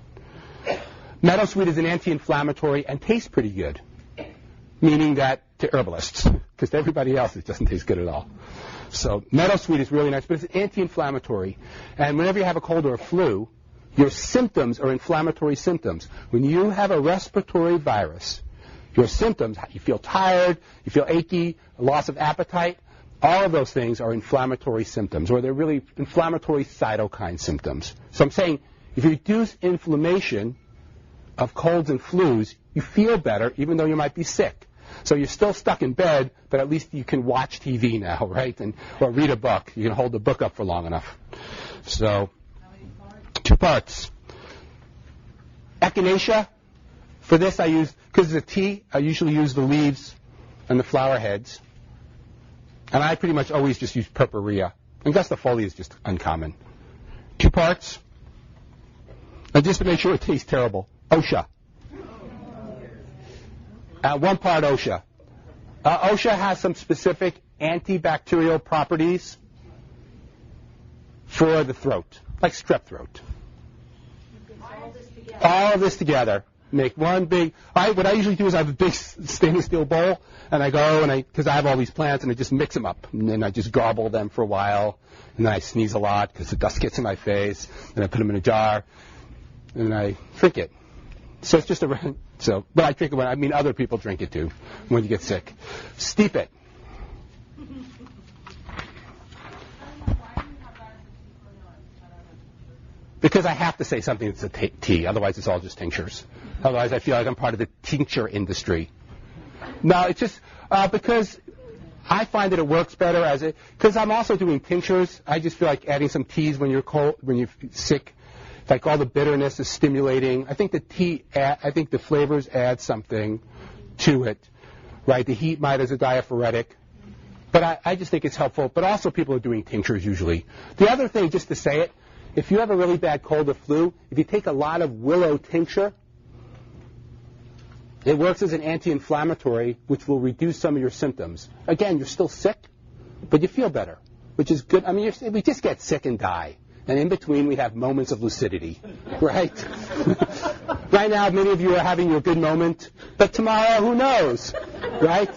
Meadowsweet is an anti-inflammatory and tastes pretty good, meaning that to herbalists, because to everybody else it doesn't taste good at all. So meadowsweet is really nice, but it's anti-inflammatory. And whenever you have a cold or a flu, your symptoms are inflammatory symptoms. When you have a respiratory virus, your symptoms, you feel tired, you feel achy, loss of appetite, all of those things are inflammatory symptoms, or they're really inflammatory cytokine symptoms. So I'm saying if you reduce inflammation of colds and flus, you feel better even though you might be sick. So you're still stuck in bed, but at least you can watch TV now, right? Or read a book. You can hold the book up for long enough. So 2 parts. Echinacea. For this I use, because it's a tea, I usually use the leaves and the flower heads. And I pretty much always just use purpurea. Angustifolia is just uncommon. 2 parts. And just to make sure it tastes terrible, Osha. 1 part Osha. Osha has some specific antibacterial properties for the throat, like strep throat. All of this together. Make one big. What I usually do is I have a big stainless steel bowl, and I go because I have all these plants, and I just mix them up, and then I just garble them for a while, and then I sneeze a lot because the dust gets in my face, and I put them in a jar, and then I drink it. So it's just but I drink it other people drink it too when you get sick. Steep it. because I have to say something that's a tea. Otherwise, it's all just tinctures. Otherwise, I feel like I'm part of the tincture industry. No, it's just because I find that it works better because I'm also doing tinctures. I just feel like adding some teas when you're cold, when you're sick. Like all the bitterness is stimulating. I think the flavors add something to it, right? The heat might as a diaphoretic. But I just think it's helpful. But also people are doing tinctures usually. The other thing, just to say it, if you have a really bad cold or flu, if you take a lot of willow tincture, it works as an anti-inflammatory, which will reduce some of your symptoms. Again, you're still sick, but you feel better, which is good. I mean, we just get sick and die. And in between, we have moments of lucidity, right? Right now, many of you are having your good moment, but tomorrow, who knows, right?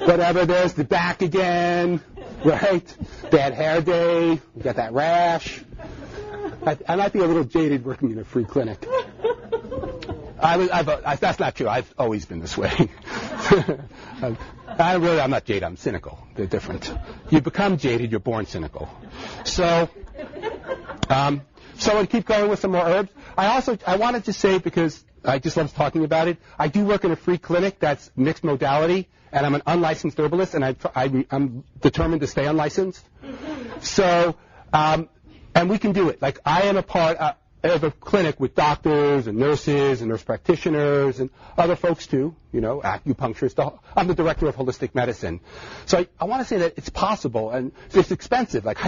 Whatever, there's the back again, right? Bad hair day, we got that rash. I might be a little jaded working in a free clinic. That's not true. I've always been this way. I'm not jaded. I'm cynical. They're different. You become jaded. You're born cynical. So I'll keep going with some more herbs. I wanted to say, because I just love talking about it, I do work in a free clinic that's mixed modality, and I'm an unlicensed herbalist, and I'm determined to stay unlicensed. So, and we can do it. Like, I am a part of a clinic with doctors and nurse practitioners and other folks too, acupuncturists. I'm the director of holistic medicine. So I want to say that it's possible, and it's expensive. Like,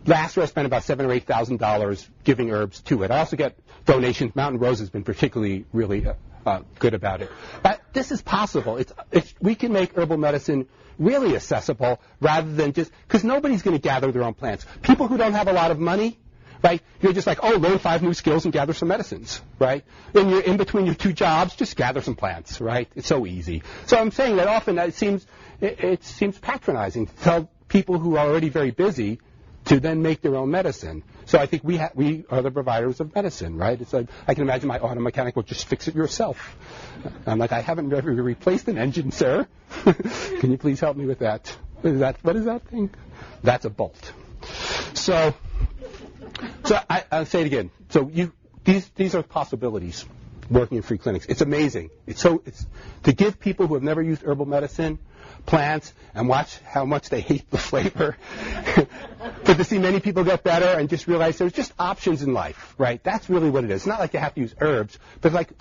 last year I spent about $7,000 or $8,000 giving herbs to it. I also get donations. Mountain Rose has been particularly really good about it. But this is possible. We can make herbal medicine really accessible rather than just, because nobody's going to gather their own plants. People who don't have a lot of money, right? You're just like, learn 5 new skills and gather some medicines, right? And you're in between your 2 jobs, just gather some plants, right? It's so easy. So I'm saying that often it seems patronizing to tell people who are already very busy to then make their own medicine. So I think we are the providers of medicine, right? It's like, I can imagine my auto mechanic will just fix it yourself. I'm like, I haven't ever replaced an engine, sir. Can you please help me with that? What is that thing? That's a bolt. So I'll say it again. So these are possibilities working in free clinics. It's amazing. It's to give people who have never used herbal medicine plants and watch how much they hate the flavor, but to see many people get better and just realize there's just options in life, right? That's really what it is. It's not like you have to use herbs, but like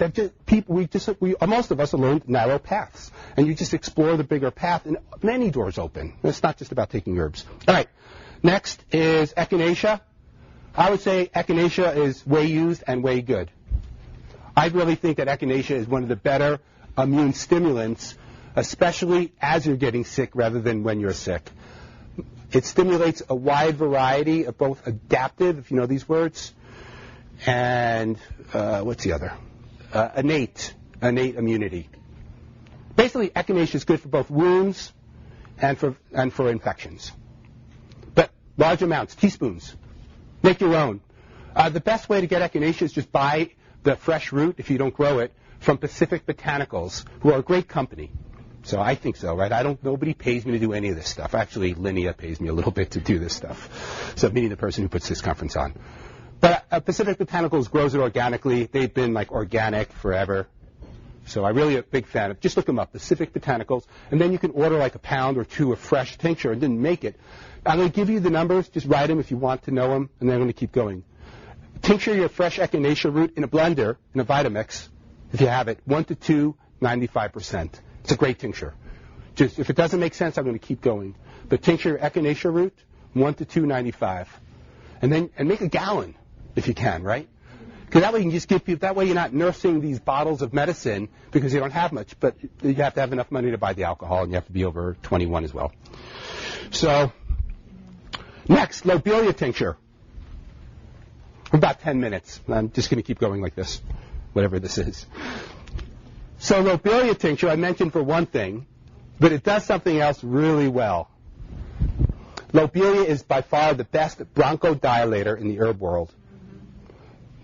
most of us have learned narrow paths, and you just explore the bigger path, and many doors open. It's not just about taking herbs. All right. Next is echinacea. I would say echinacea is way used and way good. I really think that echinacea is one of the better immune stimulants, especially as you're getting sick rather than when you're sick. It stimulates a wide variety of both adaptive, if you know these words, and what's the other? Innate immunity. Basically, echinacea is good for both wounds and for infections. But large amounts, teaspoons. Make your own. The best way to get echinacea is just buy the fresh root, if you don't grow it, from Pacific Botanicals, who are a great company. So I think so, right? Nobody pays me to do any of this stuff. Actually, Linnea pays me a little bit to do this stuff. So meaning the person who puts this conference on. But Pacific Botanicals grows it organically. They've been like organic forever. So I'm really a big fan of, just look them up, Pacific Botanicals. And then you can order like a pound or 2 of fresh tincture and then make it. I'm going to give you the numbers. Just write them if you want to know them. And then I'm going to keep going. Tincture your fresh echinacea root in a blender, in a Vitamix, if you have it, 1 to 2, 95%. It's a great tincture. Just if it doesn't make sense, I'm going to keep going. But tincture your echinacea root, 1 to 2, 95. And make a gallon if you can, right? Because that way you can just give people, that way you're not nursing these bottles of medicine because you don't have much, but you have to have enough money to buy the alcohol, and you have to be over 21 as well. So, next, lobelia tincture. About 10 minutes. I'm just going to keep going like this, whatever this is. So lobelia tincture I mentioned for one thing, but it does something else really well. Lobelia is by far the best bronchodilator in the herb world.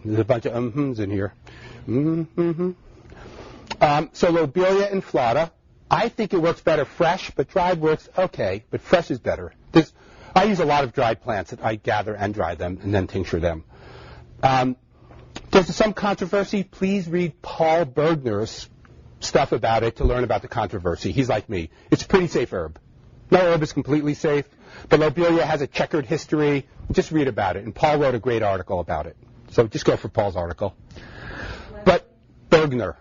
There's a bunch of uhs in here. So lobelia inflata, I think it works better fresh, but dried works okay, but fresh is better. I use a lot of dried plants that I gather and dry them and then tincture them. There's some controversy. Please read Paul Bergner's stuff about it to learn about the controversy. He's like me. It's a pretty safe herb. No herb is completely safe, but lobelia has a checkered history. Just read about it. And Paul wrote a great article about it. So just go for Paul's article. But Bergner.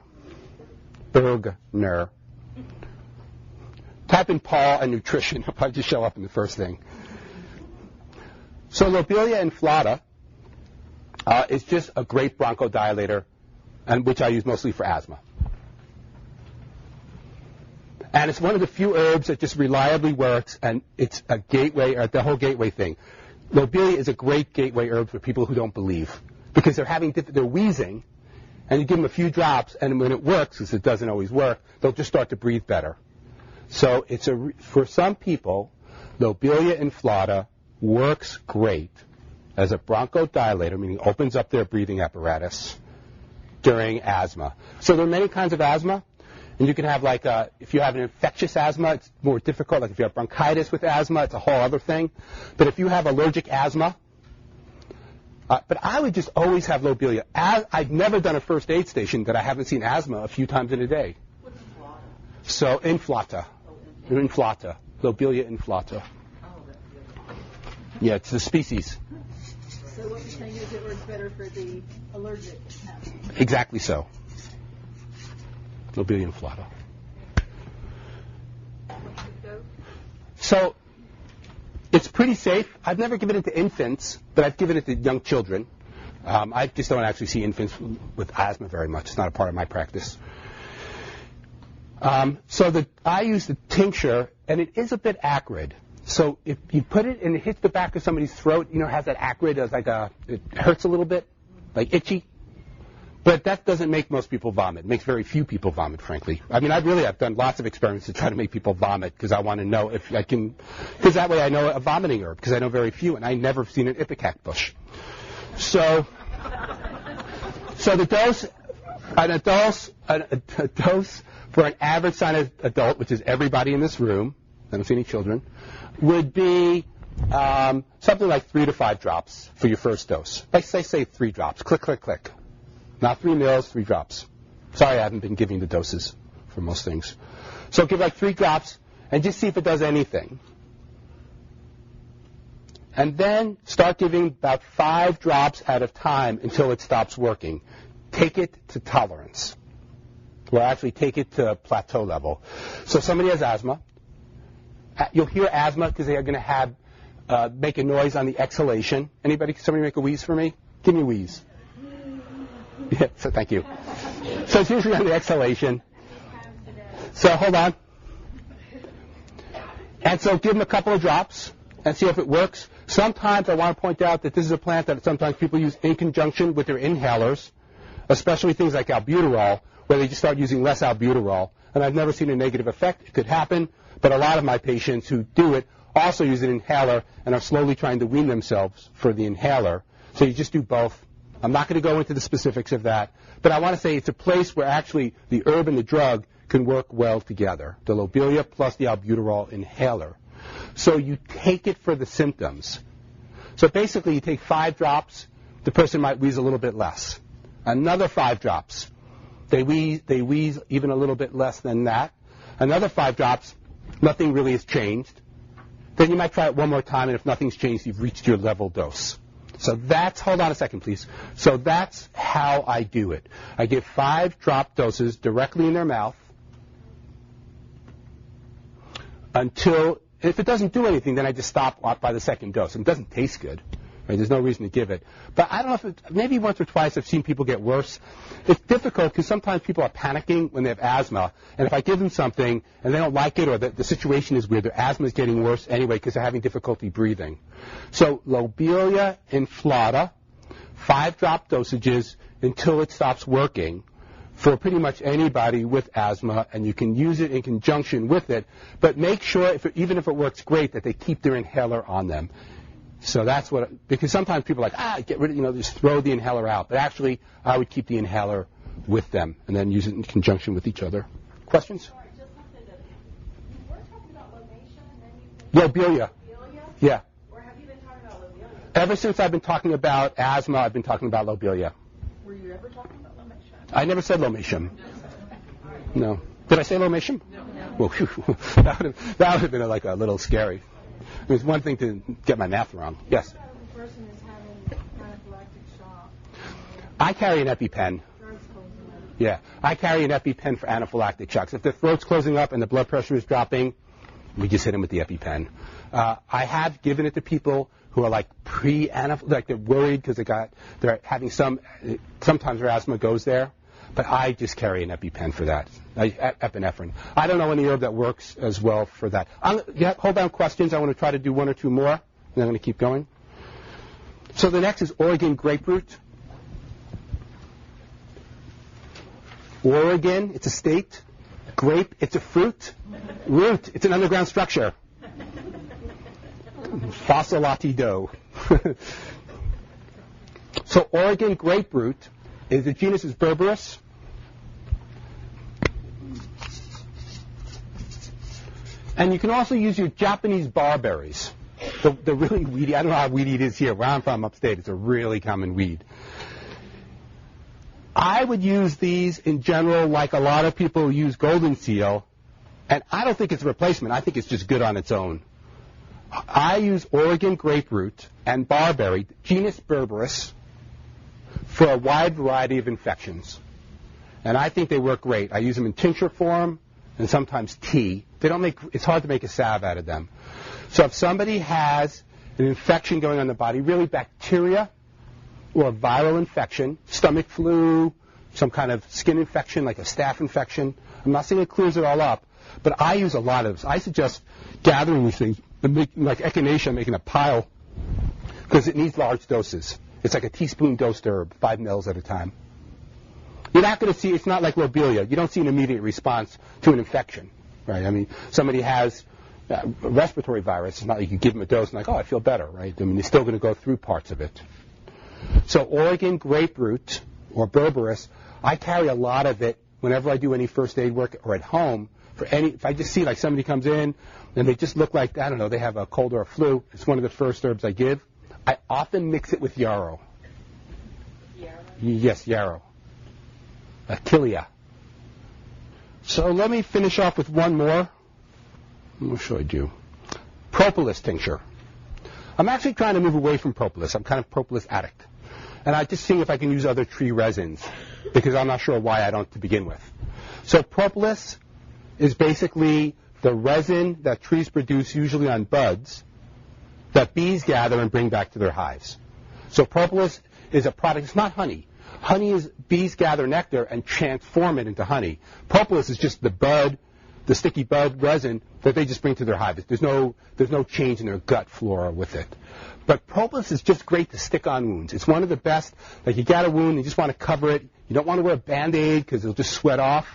Type in Paul and nutrition. It'll probably just show up in the first thing. So lobelia inflata is just a great bronchodilator, and which I use mostly for asthma. And it's one of the few herbs that just reliably works, and it's a gateway, or the whole gateway thing. Lobelia is a great gateway herb for people who don't believe, because they're wheezing, and you give them a few drops, and when it works, because it doesn't always work, they'll just start to breathe better. So for some people, lobelia inflata works great as a bronchodilator, meaning opens up their breathing apparatus during asthma. So there are many kinds of asthma. And you can have if you have an infectious asthma, it's more difficult. Like if you have bronchitis with asthma, it's a whole other thing. But if you have allergic asthma, but I would just always have lobelia. I've never done a first aid station that I haven't seen asthma a few times in a day. What's inflata? So inflata. Inflata. Lobelia inflata. Oh, that's good. Yeah, it's the species. So what you're saying is it works better for the allergic asthma. Exactly so. Lobelia inflata. So it's pretty safe. I've never given it to infants, but I've given it to young children. I just don't actually see infants with asthma very much. It's not a part of my practice. I use the tincture, and it is a bit acrid. So if you put it and it hits the back of somebody's throat, it has that acrid, it hurts a little bit, like itchy. But that doesn't make most people vomit. It makes very few people vomit, frankly. I mean, I've done lots of experiments to try to make people vomit because I want to know if I can, because that way I know a vomiting herb, because I know very few, and I never seen an ipecac bush. So the dose, a dose for an average sized adult, which is everybody in this room, I don't see any children, would be something like 3 to 5 drops for your first dose. Like say 3 drops. Click, click, click. Not 3 mils, 3 drops. Sorry, I haven't been giving the doses for most things. So give 3 drops and just see if it does anything. And then start giving about 5 drops at a time until it stops working. Take it to tolerance. Well, actually take it to plateau level. So somebody has asthma. You'll hear asthma because they are going to have make a noise on the exhalation. Somebody make a wheeze for me? Give me a wheeze. Yeah, so thank you. So it's usually on the exhalation. So hold on. And so give them a couple of drops and see if it works. Sometimes I want to point out that this is a plant that sometimes people use in conjunction with their inhalers, especially things like albuterol, where they just start using less albuterol. And I've never seen a negative effect. It could happen, but a lot of my patients who do it also use an inhaler and are slowly trying to wean themselves for the inhaler. So you just do both. I'm not going to go into the specifics of that, but I want to say it's a place where actually the herb and the drug can work well together, the lobelia plus the albuterol inhaler. So you take it for the symptoms. So basically you take 5 drops, the person might wheeze a little bit less. Another 5 drops, they wheeze even a little bit less than that. Another 5 drops, nothing really has changed. Then you might try it one more time, and if nothing's changed, you've reached your level dose. So hold on a second, please. So that's how I do it. I give 5 drop doses directly in their mouth until, if it doesn't do anything, then I just stop by the second dose. It doesn't taste good. Right? There's no reason to give it. But I don't know if maybe once or twice I've seen people get worse. It's difficult because sometimes people are panicking when they have asthma. And if I give them something and they don't like it or the situation is weird, their asthma is getting worse anyway because they're having difficulty breathing. So lobelia inflata, 5 drop dosages until it stops working for pretty much anybody with asthma, and you can use it in conjunction with it. But make sure, even if it works great, that they keep their inhaler on them. So that's because sometimes people are like, get rid of, just throw the inhaler out. But actually, I would keep the inhaler with them and then use it in conjunction with each other. Questions? Sorry, just something you were talking about lobation and then you said Lobelia. lobelia? Yeah. Or have you been talking about lobelia? Ever since I've been talking about asthma, I've been talking about lobelia. Were you ever talking about lomatium? I never said lomatium. No. Did I say lomatium? No. Well, whew, that would have been like a little scary. It was one thing to get my math wrong. Yes? What about if a person is having anaphylactic shock? I carry an EpiPen. Throat's closing up. Yeah, I carry an EpiPen for anaphylactic shocks. If the throat's closing up and the blood pressure is dropping, we just hit them with the EpiPen. I have given it to people who are like like they're worried because they're having sometimes their asthma goes there, but I just carry an EpiPen for that, epinephrine. I don't know any herb that works as well for that. Hold on questions. I want to try to do one or two more, and then I'm going to keep going. So the next is Oregon grapefruit. Oregon, it's a state. Grape, it's a fruit. Root, it's an underground structure. Fossilati dough. So Oregon grapefruit, the genus is Berberis. And you can also use your Japanese barberries. The really weedy, I don't know how weedy it is here. Where I'm from upstate, it's a really common weed. I would use these in general like a lot of people use golden seal, and I don't think it's a replacement. I think it's just good on its own. I use Oregon grapefruit and barberry, genus Berberis, for a wide variety of infections. And I think they work great. I use them in tincture form and sometimes tea. It's hard to make a salve out of them. So if somebody has an infection going on in the body, really bacteria or a viral infection, stomach flu, some kind of skin infection like a staph infection, I'm not saying it clears it all up, but I use a lot of, I suggest gathering these things, like echinacea, making a pile, because it needs large doses. It's like a teaspoon dosed herb, 5 mils at a time. You're not going to see, it's not like lobelia. You don't see an immediate response to an infection, right? I mean, somebody has a respiratory virus. It's not like you give them a dose and like, oh, I feel better, right? I mean, they're still going to go through parts of it. So Oregon grapefruit or Berberis, I carry a lot of it whenever I do any first aid work or at home. If I just see like somebody comes in and they just look like, I don't know, they have a cold or a flu, it's one of the first herbs I give. I often mix it with yarrow. Yarrow? Yes, yarrow. Achillea. So let me finish off with one more. What should I do? Propolis tincture. I'm actually trying to move away from propolis. I'm kind of propolis addict. And I'm just seeing if I can use other tree resins, because I'm not sure why I don't to begin with. So propolis is basically the resin that trees produce, usually on buds, that bees gather and bring back to their hives. So propolis is a product. It's not honey. Honey is bees gather nectar and transform it into honey. Propolis is just the bud, the sticky bud resin that they just bring to their hives. There's no change in their gut flora with it. But propolis is just great to stick on wounds. It's one of the best. Like you got a wound, you just want to cover it. You don't want to wear a Band-Aid because it'll just sweat off.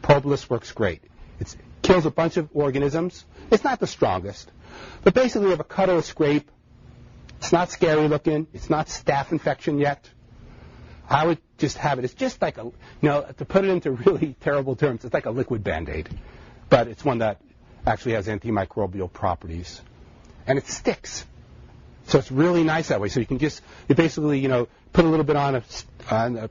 Propolis works great. It kills a bunch of organisms. It's not the strongest. But basically you have a cut or a scrape. It's not scary looking. It's not staph infection yet. I would just have it. It's just like to put it into really terrible terms, it's like a liquid Band-Aid. But it's one that actually has antimicrobial properties. And it sticks. So it's really nice that way. So you basically, put a little bit on a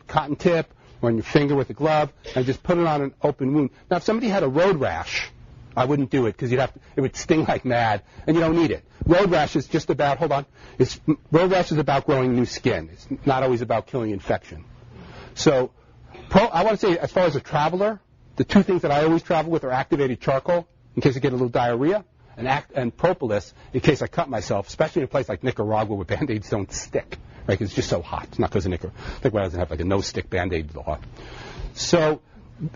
cotton tip or on your finger with a glove and just put it on an open wound. Now, if somebody had a road rash, I wouldn't do it because it would sting like mad, and you don't need it. Road rash is just about, road rash is about growing new skin. It's not always about killing infection. So I want to say, as far as a traveler, the two things that I always travel with are activated charcoal, in case I get a little diarrhea, and propolis, in case I cut myself, especially in a place like Nicaragua where Band-Aids don't stick, right? 'Cause it's just so hot. It's not because of Nicaragua doesn't have like a no-stick Band-Aid law. So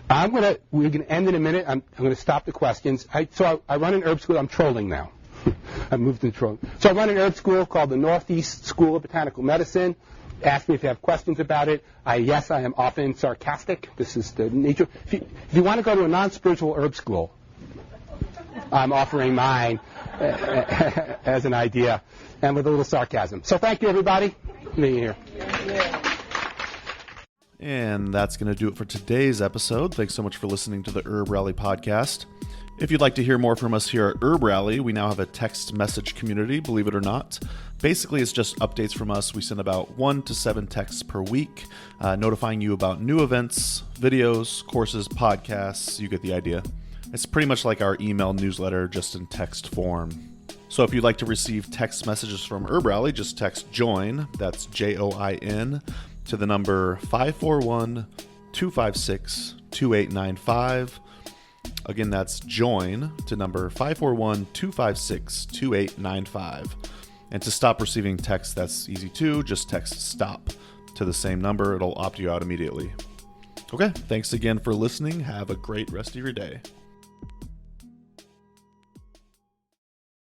we're gonna end in a minute. I'm gonna stop the questions. So I run an herb school. I'm trolling now. I moved into trolling. So I run an herb school called the Northeast School of Botanical Medicine. Ask me if you have questions about it. Yes, I am often sarcastic. This is the nature. If you want to go to a non-spiritual herb school, I'm offering mine as an idea, and with a little sarcasm. So thank you, everybody, for being here. And that's going to do it for today's episode. Thanks so much for listening to the Herb Rally podcast. If you'd like to hear more from us here at Herb Rally, we now have a text message community, believe it or not. Basically, it's just updates from us. We send about 1 to 7 texts per week, notifying you about new events, videos, courses, podcasts. You get the idea. It's pretty much like our email newsletter, just in text form. So if you'd like to receive text messages from Herb Rally, just text JOIN, that's JOIN, to the number 541-256-2895. Again, that's JOIN to number 541-256-2895. And to stop receiving texts, that's easy too. Just text STOP to the same number. It'll opt you out immediately. Okay, thanks again for listening. Have a great rest of your day.